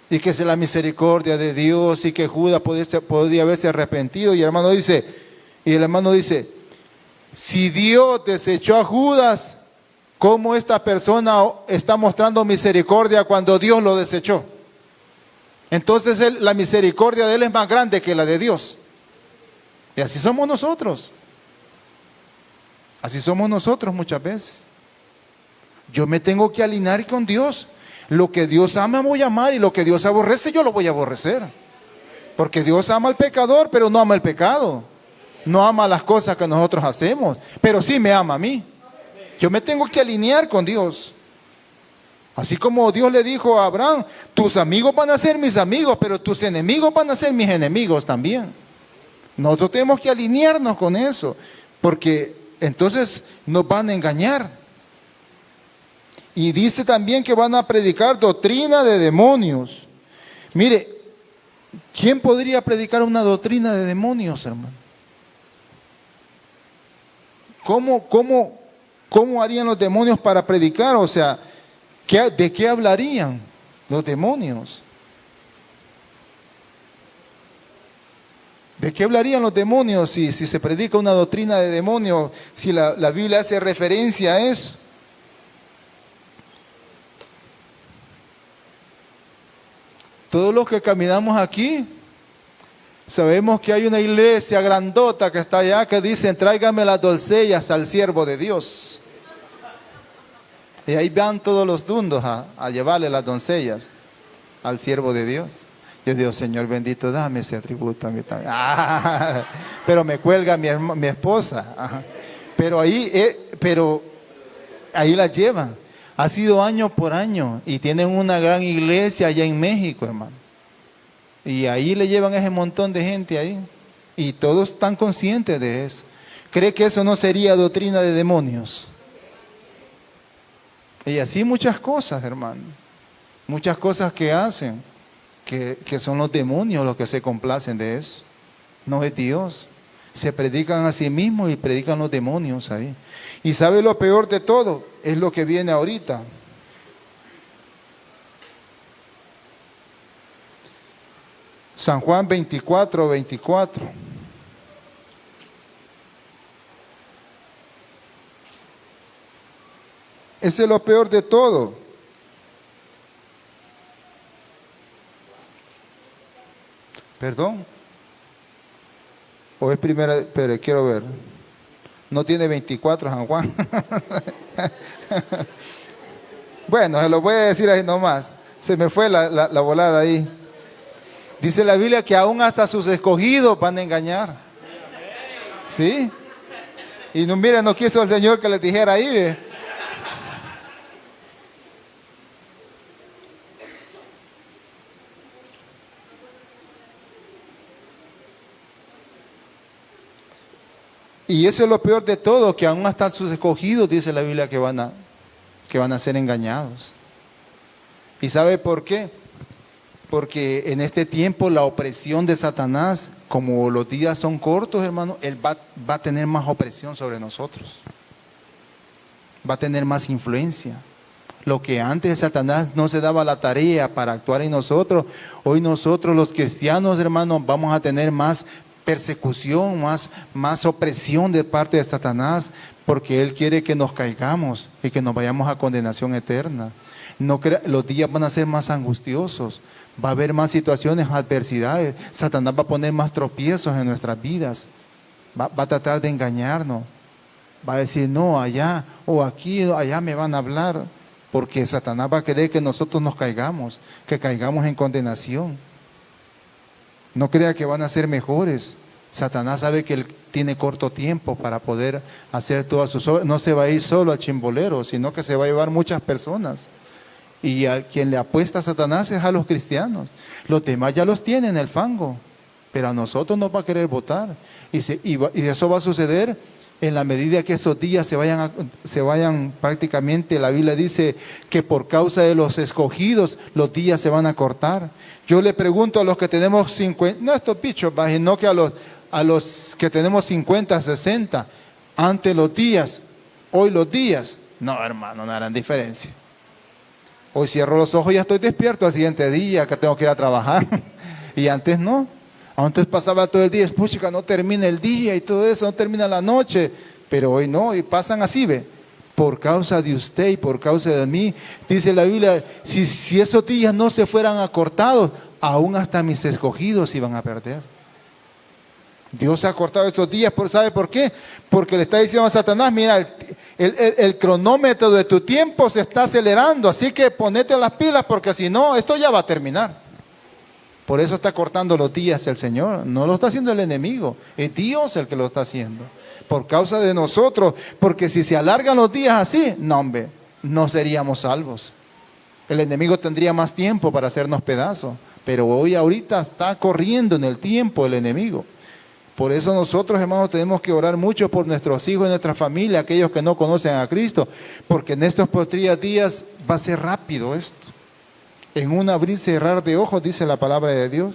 y que es la misericordia de Dios, y que Judas podía haberse arrepentido, y el hermano dice, si Dios desechó a Judas, ¿cómo esta persona está mostrando misericordia cuando Dios lo desechó? Entonces la misericordia de él es más grande que la de Dios. Y así somos nosotros. Así somos nosotros muchas veces. Yo me tengo que alinear con Dios. Lo que Dios ama voy a amar, y lo que Dios aborrece yo lo voy a aborrecer. Porque Dios ama al pecador, pero no ama el pecado. No ama las cosas que nosotros hacemos, pero sí me ama a mí. Yo me tengo que alinear con Dios. Así como Dios le dijo a Abraham, tus amigos van a ser mis amigos, pero tus enemigos van a ser mis enemigos también. Nosotros tenemos que alinearnos con eso, porque entonces nos van a engañar. Y dice también que van a predicar doctrina de demonios. Mire, ¿quién podría predicar una doctrina de demonios, hermano? ¿Cómo harían los demonios para predicar? O sea, ¿de qué hablarían los demonios? ¿De qué hablarían los demonios si se predica una doctrina de demonios? Si la Biblia hace referencia a eso. Todos los que caminamos aquí, sabemos que hay una iglesia grandota que está allá que dicen, tráigame las doncellas al siervo de Dios. Y ahí van todos los dundos a llevarle las doncellas al siervo de Dios. Yo digo, Señor bendito, dame ese atributo a mí también. Pero me cuelga mi esposa. Pero ahí la llevan. Ha sido año por año y tienen una gran iglesia allá en México, hermano. Y ahí le llevan ese montón de gente ahí. Y todos están conscientes de eso. ¿Cree que eso no sería doctrina de demonios? Y así muchas cosas, hermano. Muchas cosas que hacen, que son los demonios los que se complacen de eso. No es Dios. Se predican a sí mismos y predican los demonios ahí. Y ¿sabe lo peor de todo? Es lo que viene ahorita. San Juan 24:24. Ese es lo peor de todo. ¿Perdón? ¿O es primera? Pero quiero ver. No tiene 24 San Juan. Bueno, se lo voy a decir ahí nomás. Se me fue la volada ahí. Dice la Biblia que aún hasta sus escogidos van a engañar. ¿Sí? Y no, mire, no quiso el Señor que les dijera ahí, ¿ve? Y eso es lo peor de todo, que aún hasta sus escogidos, dice la Biblia, que van a ser engañados. ¿Y sabe por qué? Porque en este tiempo la opresión de Satanás, como los días son cortos, hermano, él va a tener más opresión sobre nosotros. Va a tener más influencia. Lo que antes Satanás no se daba la tarea para actuar en nosotros, hoy nosotros los cristianos, hermanos, vamos a tener más persecución, más opresión de parte de Satanás, porque él quiere que nos caigamos y que nos vayamos a condenación eterna. Los días van a ser más angustiosos, va a haber más situaciones, adversidades. Satanás va a poner más tropiezos en nuestras vidas, va a tratar de engañarnos, va a decir no, allá o aquí, allá me van a hablar, porque Satanás va a querer que nosotros nos caigamos, que caigamos en condenación. No crea que van a ser mejores, Satanás sabe que él tiene corto tiempo para poder hacer todas sus obras. No se va a ir solo al chimbolero, sino que se va a llevar muchas personas. Y a quien le apuesta a Satanás es a los cristianos. Los demás ya los tienen en el fango, pero a nosotros nos va a querer votar. Y eso va a suceder en la medida que esos días se vayan prácticamente. La Biblia dice que por causa de los escogidos los días se van a cortar. Yo le pregunto a los que tenemos 50, no estos bichos, sino que a los que tenemos 50, 60, antes los días, hoy los días, no hermano, no harán diferencia. Hoy cierro los ojos y ya estoy despierto al siguiente día que tengo que ir a trabajar. Y antes no. Antes pasaba todo el día, puchica, no termina el día y todo eso, no termina la noche. Pero hoy no, y pasan así, ve. Por causa de usted y por causa de mí, dice la Biblia, si esos días no se fueran acortados, aún hasta mis escogidos iban a perder. Dios ha cortado esos días, ¿sabe por qué? Porque le está diciendo a Satanás, mira, el cronómetro de tu tiempo se está acelerando, así que ponete las pilas porque si no, esto ya va a terminar. Por eso está cortando los días el Señor, no lo está haciendo el enemigo, es Dios el que lo está haciendo. Por causa de nosotros, porque si se alargan los días así, no hombre, no seríamos salvos. El enemigo tendría más tiempo para hacernos pedazos, pero ahorita está corriendo en el tiempo el enemigo. Por eso nosotros, hermanos, tenemos que orar mucho por nuestros hijos y nuestra familia, aquellos que no conocen a Cristo, porque en estos postreros días va a ser rápido esto. En un abrir y cerrar de ojos, dice la palabra de Dios.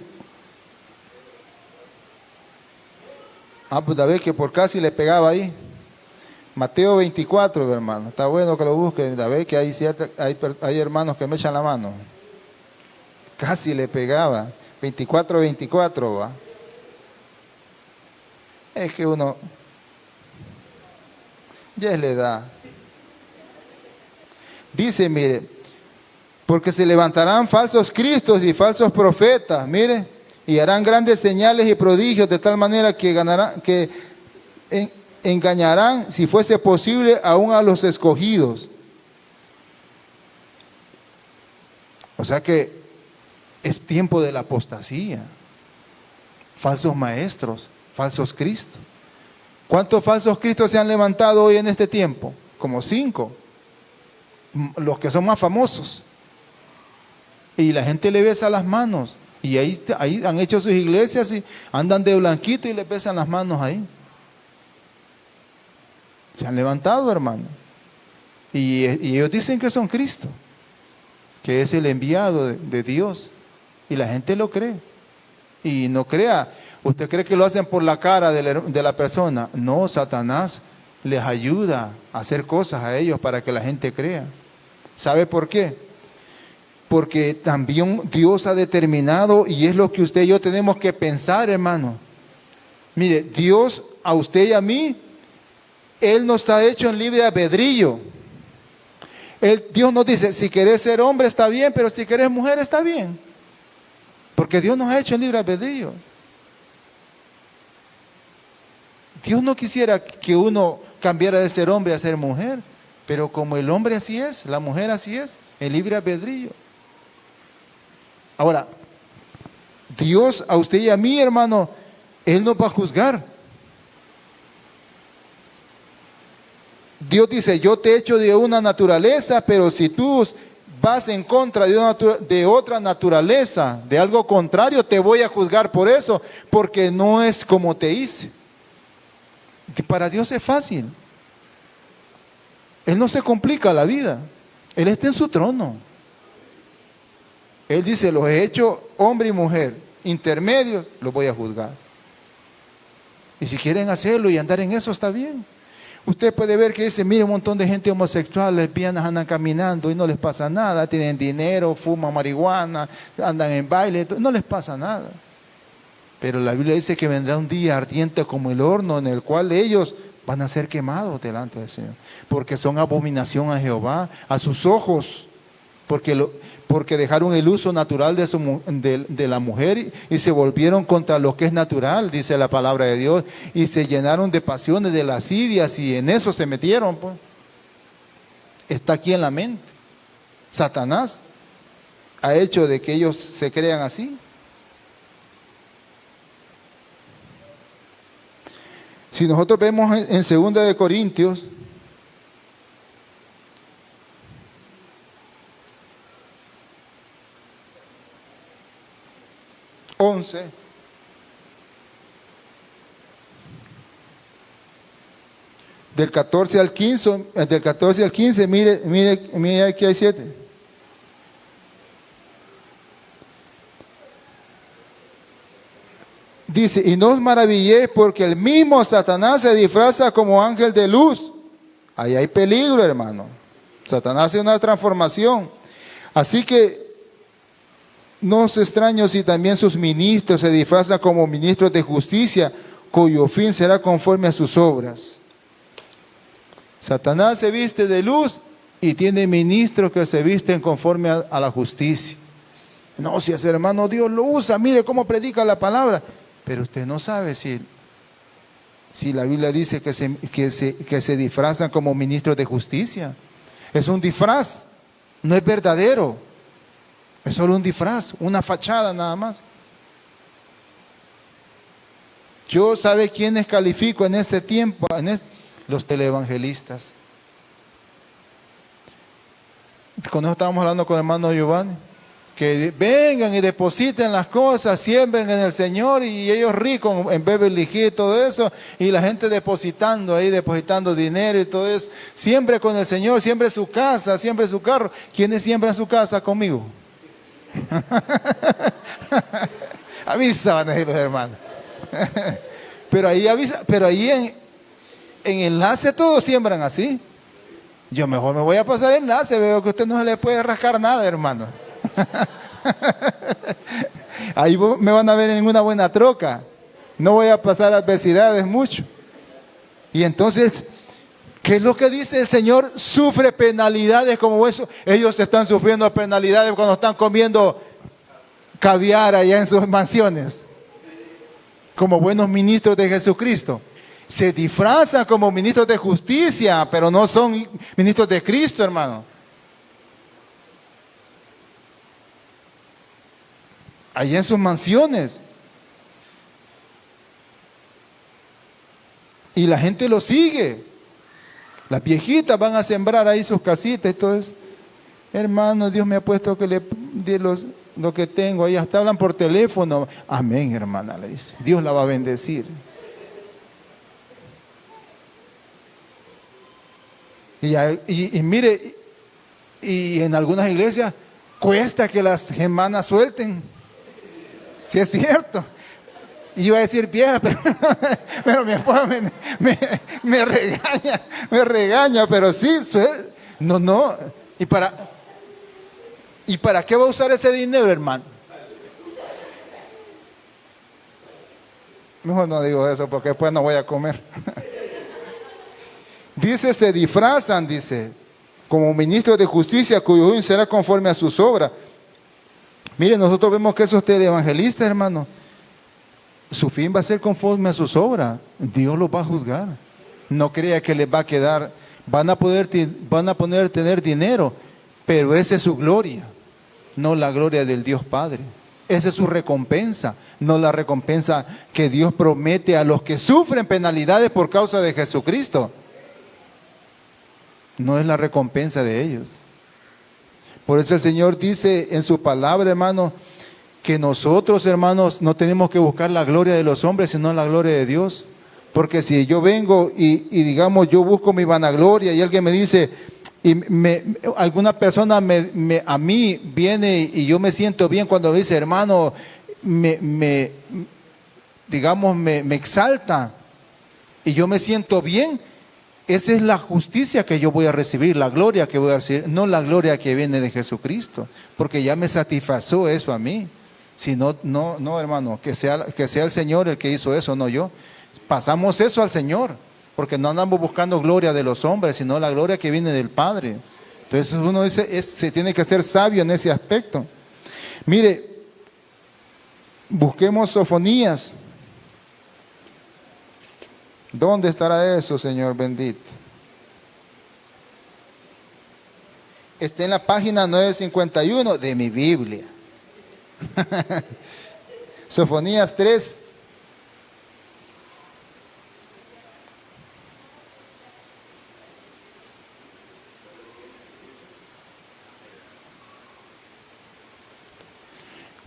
Pues a ver que por casi le pegaba ahí. Mateo 24, hermano. Está bueno que lo busquen. A ver que hay hermanos que me echan la mano. Casi le pegaba. 24, va. Es que uno ya es la edad. Dice, mire, porque se levantarán falsos cristos y falsos profetas, mire, y harán grandes señales y prodigios de tal manera que engañarán, si fuese posible, aún a los escogidos. O sea que es tiempo de la apostasía. Falsos maestros, falsos cristos. ¿Cuántos falsos cristos se han levantado hoy en este tiempo? Como 5. Los que son más famosos. Y la gente le besa las manos. Y ahí han hecho sus iglesias y andan de blanquito y le besan las manos ahí. Se han levantado, hermano. Y ellos dicen que son Cristo, que es el enviado de Dios. Y la gente lo cree. Y no crea. ¿Usted cree que lo hacen por la cara de la persona? No, Satanás les ayuda a hacer cosas a ellos para que la gente crea. ¿Sabe por qué? Porque también Dios ha determinado, y es lo que usted y yo tenemos que pensar, hermano. Mire, Dios a usted y a mí, Él nos está hecho en libre albedrío. Dios nos dice, si querés ser hombre está bien, pero si querés mujer está bien. Porque Dios nos ha hecho en libre albedrío. Dios no quisiera que uno cambiara de ser hombre a ser mujer, pero como el hombre así es, la mujer así es, el libre albedrío. Ahora, Dios a usted y a mí, hermano, Él nos va a juzgar. Dios dice, yo te he hecho de una naturaleza, pero si tú vas en contra de otra naturaleza, de algo contrario, te voy a juzgar por eso, porque no es como te hice. Para Dios es fácil. Él no se complica la vida. Él está en su trono. Él dice, los he hecho hombre y mujer, intermedios, los voy a juzgar. Y si quieren hacerlo y andar en eso, está bien. Usted puede ver que dice, mire, un montón de gente homosexual, lesbianas andan caminando y no les pasa nada, tienen dinero, fuman marihuana, andan en baile, no les pasa nada. Pero la Biblia dice que vendrá un día ardiente como el horno en el cual ellos van a ser quemados delante del Señor. Porque son abominación a Jehová, a sus ojos. Porque dejaron el uso natural de la mujer y se volvieron contra lo que es natural, dice la palabra de Dios. Y se llenaron de pasiones, de lascivias y en eso se metieron. Pues. Está aquí en la mente. Satanás ha hecho de que ellos se crean así. Si nosotros vemos en 2 de Corintios, 11, del 14 al 15, mire aquí hay 7. Dice, y no os maravilléis porque el mismo Satanás se disfraza como ángel de luz. Ahí hay peligro, hermano. Satanás hace una transformación. Así que no os extraño si también sus ministros se disfrazan como ministros de justicia, cuyo fin será conforme a sus obras. Satanás se viste de luz y tiene ministros que se visten conforme a la justicia. No, si ese hermano Dios lo usa, mire cómo predica la palabra. Pero usted no sabe si la Biblia dice que se disfrazan como ministros de justicia. Es un disfraz, no es verdadero. Es solo un disfraz, una fachada nada más. Yo, ¿sabe quiénes califico en este tiempo? Los televangelistas. Cuando estábamos hablando con el hermano Giovanni, que vengan y depositen las cosas, siembren en el Señor, y ellos ricos en Beverly Hills y todo eso, y la gente depositando ahí, depositando dinero y todo eso. Siembre con el Señor, siembre su casa, siembre su carro. ¿Quiénes siembran su casa conmigo? Avisaban ahí los hermanos. Pero ahí avisa, pero ahí en enlace todos siembran así. Yo mejor me voy a pasar enlace, veo que a usted no se le puede rascar nada, hermano. Ahí me van a ver en una buena troca. No voy a pasar adversidades mucho. Y entonces, ¿qué es lo que dice el Señor? Sufre penalidades como eso. Ellos están sufriendo penalidades cuando están comiendo caviar allá en sus mansiones, como buenos ministros de Jesucristo. Se disfrazan como ministros de justicia, pero no son ministros de Cristo, hermano. Allá en sus mansiones. Y la gente lo sigue. Las viejitas van a sembrar ahí sus casitas y todo eso. Hermano, Dios me ha puesto que le dé lo que tengo. Ahí hasta hablan por teléfono. Amén, hermana, le dice. Dios la va a bendecir. Y mire, y en algunas iglesias cuesta que las hermanas suelten. Si es cierto. Iba a decir vieja, pero mi esposa me regaña, pero sí, no. ¿Y para qué va a usar ese dinero, hermano? Mejor no digo eso porque después no voy a comer. Dice, se disfrazan, dice, como ministros de justicia, cuyo fin será conforme a sus obras. Mire, nosotros vemos que esos televangelistas, hermano, su fin va a ser conforme a sus obras. Dios los va a juzgar. No crea que les va a quedar, van a poder tener dinero, pero esa es su gloria, no la gloria del Dios Padre. Esa es su recompensa, no la recompensa que Dios promete a los que sufren penalidades por causa de Jesucristo. No es la recompensa de ellos. Por eso el Señor dice en su palabra, hermano, que nosotros, hermanos, no tenemos que buscar la gloria de los hombres, sino la gloria de Dios. Porque si yo vengo y digamos, yo busco mi vanagloria y alguien me dice, alguna persona a mí viene y yo me siento bien cuando dice, hermano, me exalta y yo me siento bien. Esa es la justicia que yo voy a recibir, la gloria que voy a recibir, no la gloria que viene de Jesucristo, porque ya me satisfazó eso a mí. Si no, hermano, que sea el Señor el que hizo eso, no yo. Pasamos eso al Señor, porque no andamos buscando gloria de los hombres, sino la gloria que viene del Padre. Entonces uno dice, se tiene que ser sabio en ese aspecto. Mire, busquemos Sofonías. ¿Dónde estará eso, Señor bendito? Está en la página 951 de mi Biblia. Sofonías 3.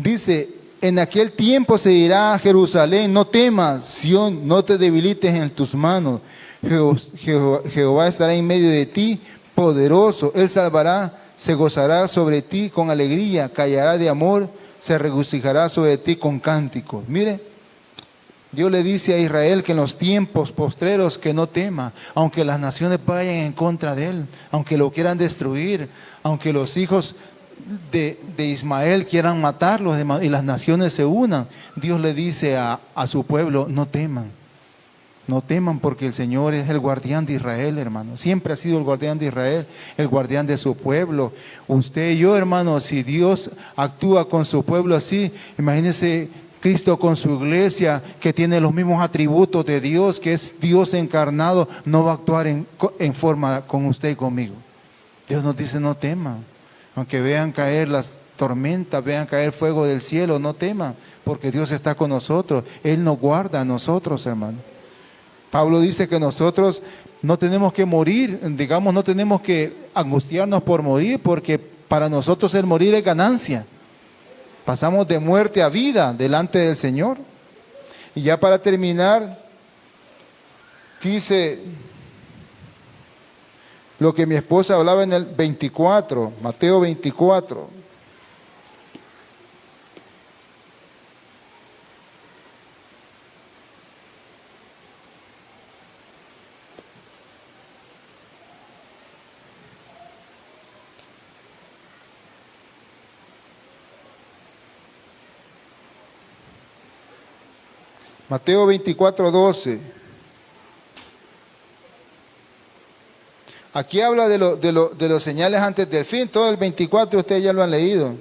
Dice, en aquel tiempo se dirá a Jerusalén, no temas, Sión, no te debilites en tus manos. Jehová estará en medio de ti, poderoso, Él salvará, se gozará sobre ti con alegría, callará de amor, se regocijará sobre ti con cánticos. Mire, Dios le dice a Israel que en los tiempos postreros que no tema, aunque las naciones vayan en contra de Él, aunque lo quieran destruir, aunque los hijos de Ismael quieran matarlos y las naciones se unan, Dios le dice a su pueblo, no teman. No teman porque el Señor es el guardián de Israel, hermano. Siempre ha sido el guardián de Israel, el guardián de su pueblo. Usted y yo, hermano, si Dios actúa con su pueblo así, imagínese Cristo con su iglesia, que tiene los mismos atributos de Dios, que es Dios encarnado, no va a actuar en forma con usted y conmigo. Dios nos dice, no teman. Aunque vean caer las tormentas, vean caer fuego del cielo, no teman, porque Dios está con nosotros. Él nos guarda a nosotros, hermano. Pablo dice que nosotros no tenemos que morir, digamos, no tenemos que angustiarnos por morir, porque para nosotros el morir es ganancia. Pasamos de muerte a vida delante del Señor. Y ya para terminar, dice lo que mi esposa hablaba en el 24, Mateo 24. Mateo 24, 12. Aquí habla de los señales antes del fin. Todo el 24 ustedes ya lo han leído.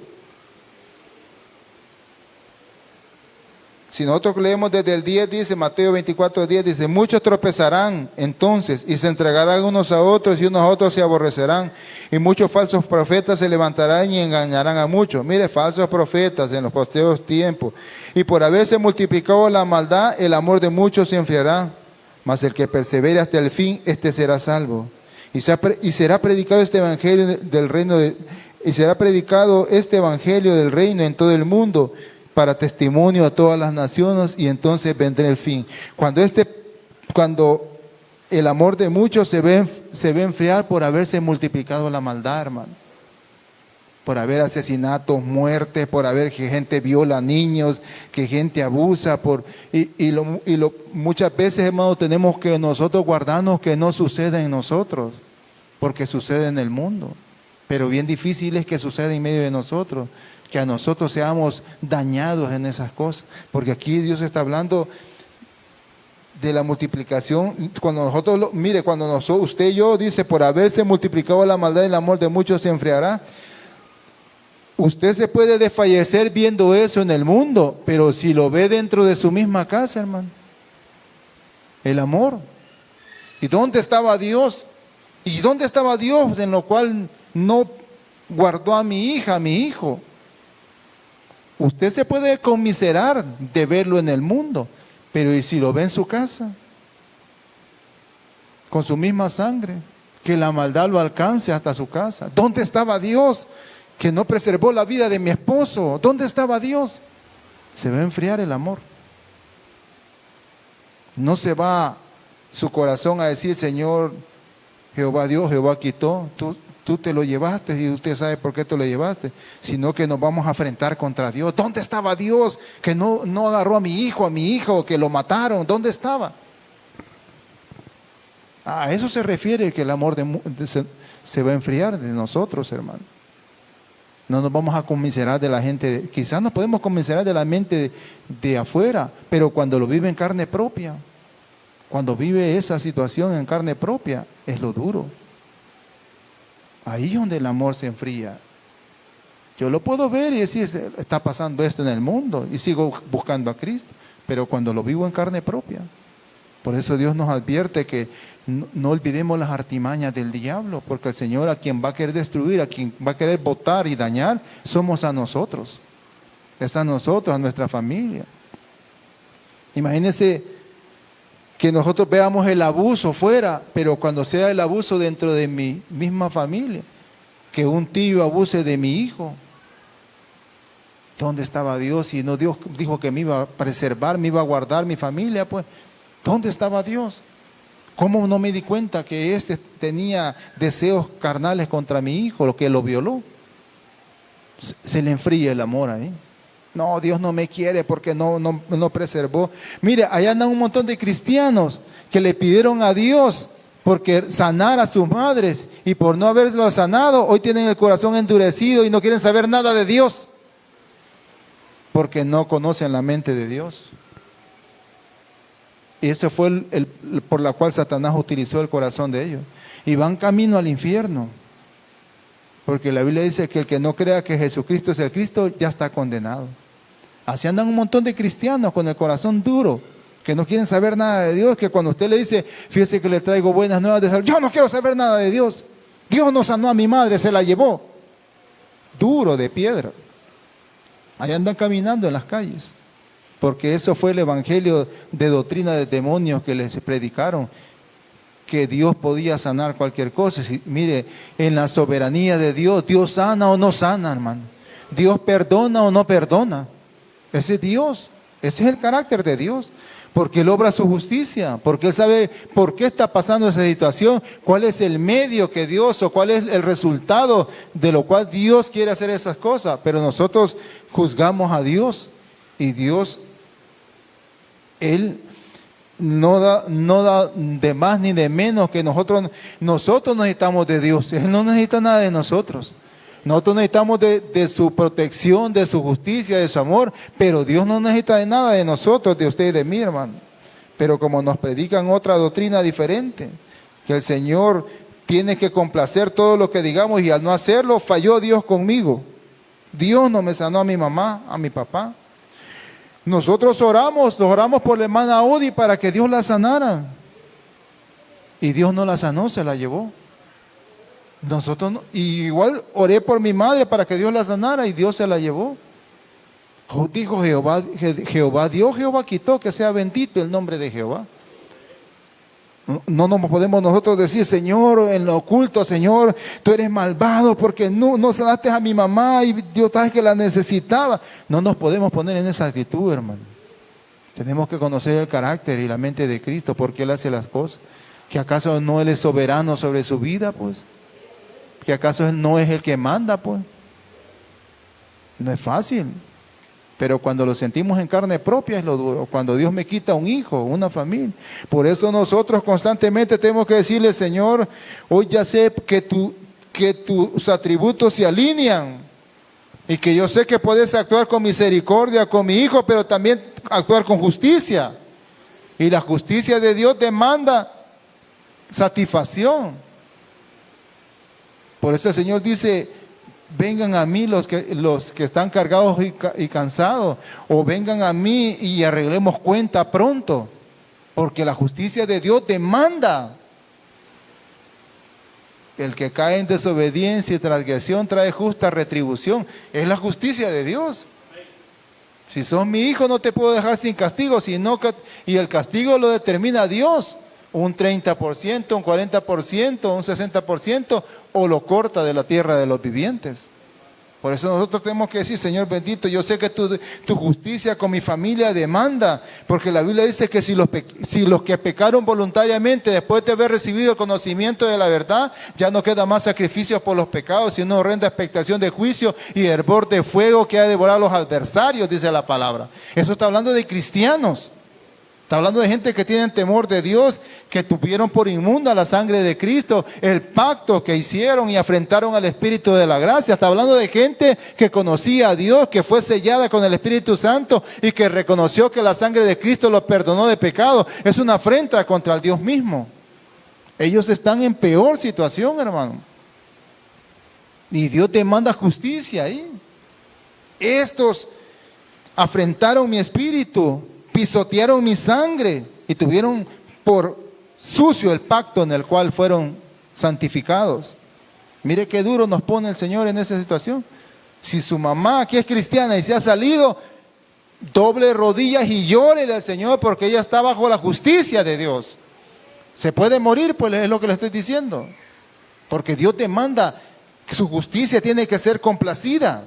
Si nosotros leemos desde el 10, dice Mateo 24, 10, dice, muchos tropezarán entonces y se entregarán unos a otros y unos a otros se aborrecerán. Y muchos falsos profetas se levantarán y engañarán a muchos. Mire, falsos profetas en los posteriores tiempos. Y por haberse multiplicado la maldad, el amor de muchos se enfriará. Mas el que persevere hasta el fin, este será salvo. Y será predicado este evangelio del reino y será predicado este evangelio del reino en todo el mundo, para testimonio a todas las naciones, y entonces vendrá el fin. Cuando el amor de muchos se ve enfriar por haberse multiplicado la maldad, hermano. Por haber asesinatos, muertes, por haber que gente viola niños, que gente abusa, muchas veces, hermano, tenemos que nosotros guardarnos que no suceda en nosotros, porque sucede en el mundo. Pero bien difícil es que suceda en medio de nosotros, que a nosotros seamos dañados en esas cosas, porque aquí Dios está hablando de la multiplicación. Cuando nosotros, usted y yo, dice, por haberse multiplicado la maldad y el amor de muchos se enfriará. Usted se puede desfallecer viendo eso en el mundo, pero si lo ve dentro de su misma casa, hermano, el amor. ¿Y dónde estaba Dios? ¿Y dónde estaba Dios en lo cual no guardó a mi hija, a mi hijo? Usted se puede conmiserar de verlo en el mundo, pero ¿y si lo ve en su casa? Con su misma sangre, que la maldad lo alcance hasta su casa. ¿Dónde estaba Dios que no preservó la vida de mi esposo? ¿Dónde estaba Dios? Se va a enfriar el amor. No se va su corazón a decir, Señor, Jehová Dios, Jehová quitó, tú te lo llevaste y usted sabe por qué te lo llevaste, sino que nos vamos a enfrentar contra Dios. ¿Dónde estaba Dios que no agarró a mi hijo, que lo mataron? ¿Dónde estaba? A eso se refiere que el amor se va a enfriar de nosotros, hermano. No nos vamos a conmiserar de la gente, quizás nos podemos conmiserar de la mente de afuera, pero cuando lo vive en carne propia, cuando vive esa situación en carne propia, es lo duro. Ahí es donde el amor se enfría. Yo lo puedo ver y decir, está pasando esto en el mundo y sigo buscando a Cristo, pero cuando lo vivo en carne propia. Por eso Dios nos advierte que no olvidemos las artimañas del diablo, porque el Señor a quien va a querer destruir, a quien va a querer botar y dañar, somos a nosotros. Es a nosotros, a nuestra familia. Imagínense que nosotros veamos el abuso fuera, pero cuando sea el abuso dentro de mi misma familia, que un tío abuse de mi hijo, ¿Dónde estaba Dios? Y no, Dios dijo que me iba a preservar, me iba a guardar mi familia, pues. ¿Dónde estaba Dios? ¿Cómo no me di cuenta que tenía deseos carnales contra mi hijo, lo que lo violó? Se le enfría el amor ahí. No, Dios no me quiere porque no preservó. Mire, allá andan un montón de cristianos que le pidieron a Dios porque sanara a sus madres, y por no haberlo sanado, hoy tienen el corazón endurecido y no quieren saber nada de Dios, porque no conocen la mente de Dios. Y eso fue por la cual Satanás utilizó el corazón de ellos. Y van camino al infierno. Porque la Biblia dice que el que no crea que Jesucristo es el Cristo, ya está condenado. Así andan un montón de cristianos con el corazón duro, que no quieren saber nada de Dios, que cuando usted le dice, fíjese que le traigo buenas nuevas de salud, yo no quiero saber nada de Dios. Dios no sanó a mi madre, se la llevó. Duro de piedra. Allá andan caminando en las calles. Porque eso fue el evangelio de doctrina de demonios que les predicaron, que Dios podía sanar cualquier cosa. Mire, en la soberanía de Dios, Dios sana o no sana, hermano. Dios perdona o no perdona. Ese es Dios, ese es el carácter de Dios. Porque Él obra su justicia, porque Él sabe por qué está pasando esa situación, cuál es el medio que Dios, o cuál es el resultado de lo cual Dios quiere hacer esas cosas. Pero nosotros juzgamos a Dios, y Dios, Él no da de más ni de menos que nosotros. Nosotros necesitamos de Dios, Él no necesita nada de nosotros. Nosotros necesitamos de su protección, de su justicia, de su amor, pero Dios no necesita de nada de nosotros, de usted y de mí, hermano. Pero como nos predican otra doctrina diferente, que el Señor tiene que complacer todo lo que digamos, y al no hacerlo, falló Dios conmigo. Dios no me sanó a mi mamá, a mi papá. Nosotros oramos por la hermana Odi para que Dios la sanara. Y Dios no la sanó, se la llevó. Nosotros no, y igual oré por mi madre para que Dios la sanara, y Dios se la llevó. Dijo Jehová dio, Jehová quitó, que sea bendito el nombre de Jehová. No nos podemos nosotros decir, Señor, en lo oculto, Señor, tú eres malvado porque no sanaste a mi mamá y Dios sabes que la necesitaba. No nos podemos poner en esa actitud, hermano. Tenemos que conocer el carácter y la mente de Cristo, porque Él hace las cosas. ¿Que acaso no Él es soberano sobre su vida, pues? ¿Que acaso Él no es el que manda, pues? No es fácil. Pero cuando lo sentimos en carne propia es lo duro. Cuando Dios me quita un hijo, una familia. Por eso nosotros constantemente tenemos que decirle, Señor, hoy ya sé que tus atributos se alinean. Y que yo sé que puedes actuar con misericordia con mi hijo, pero también actuar con justicia. Y la justicia de Dios demanda satisfacción. Por eso el Señor dice, vengan a mí los que están cargados y cansados, o vengan a mí y arreglemos cuenta pronto, porque la justicia de Dios demanda. El que cae en desobediencia y transgresión trae justa retribución. Es la justicia de Dios. Si sos mi hijo no te puedo dejar sin castigo, y el castigo lo determina Dios. Un 30%, un 40%, un 60%, o lo corta de la tierra de los vivientes. Por eso nosotros tenemos que decir, Señor bendito, yo sé que tu justicia con mi familia demanda, porque la Biblia dice que si los que pecaron voluntariamente, después de haber recibido el conocimiento de la verdad, ya no queda más sacrificios por los pecados, sino una horrenda expectación de juicio y hervor de fuego que ha de devorar a los adversarios, dice la palabra. Eso está hablando de cristianos. Está hablando de gente que tienen temor de Dios, que tuvieron por inmunda la sangre de Cristo, el pacto que hicieron y afrentaron al Espíritu de la gracia. Está hablando de gente que conocía a Dios, que fue sellada con el Espíritu Santo y que reconoció que la sangre de Cristo los perdonó de pecado. Es una afrenta contra el Dios mismo. Ellos están en peor situación, hermano. Y Dios demanda justicia ahí. Estos afrentaron mi espíritu, pisotearon mi sangre y tuvieron por sucio el pacto en el cual fueron santificados. Mire qué duro nos pone el Señor en esa situación. Si su mamá, que es cristiana y se ha salido, doble rodillas y llórele al Señor porque ella está bajo la justicia de Dios. Se puede morir, pues es lo que le estoy diciendo. Porque Dios demanda que su justicia tiene que ser complacida.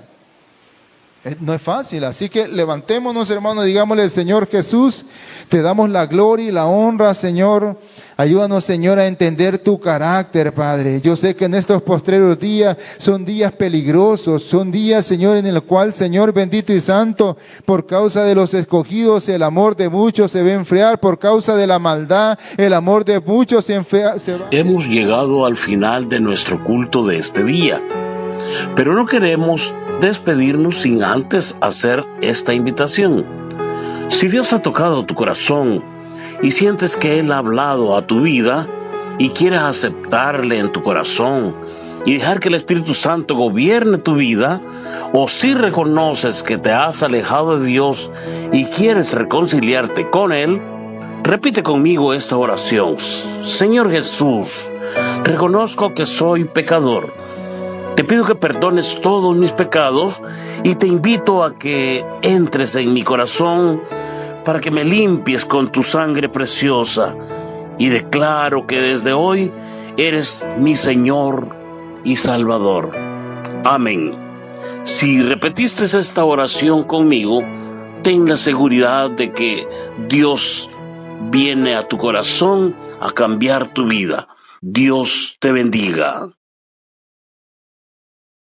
No es fácil, así que levantémonos, hermanos, digámosle: Señor Jesús, te damos la gloria y la honra, Señor. Ayúdanos, Señor, a entender tu carácter, Padre. Yo sé que en estos postreros días son días peligrosos, son días, Señor, en el cual, Señor bendito y santo, por causa de los escogidos, el amor de muchos se va a enfriar; por causa de la maldad, el amor de muchos se va. Hemos llegado al final de nuestro culto de este día, pero no queremos despedirnos sin antes hacer esta invitación. Si Dios ha tocado tu corazón y sientes que Él ha hablado a tu vida y quieres aceptarle en tu corazón y dejar que el Espíritu Santo gobierne tu vida, o si reconoces que te has alejado de Dios y quieres reconciliarte con Él, repite conmigo esta oración. Señor Jesús, reconozco que soy pecador. Te pido que perdones todos mis pecados y te invito a que entres en mi corazón para que me limpies con tu sangre preciosa, y declaro que desde hoy eres mi Señor y Salvador. Amén. Si repetiste esta oración conmigo, ten la seguridad de que Dios viene a tu corazón a cambiar tu vida. Dios te bendiga.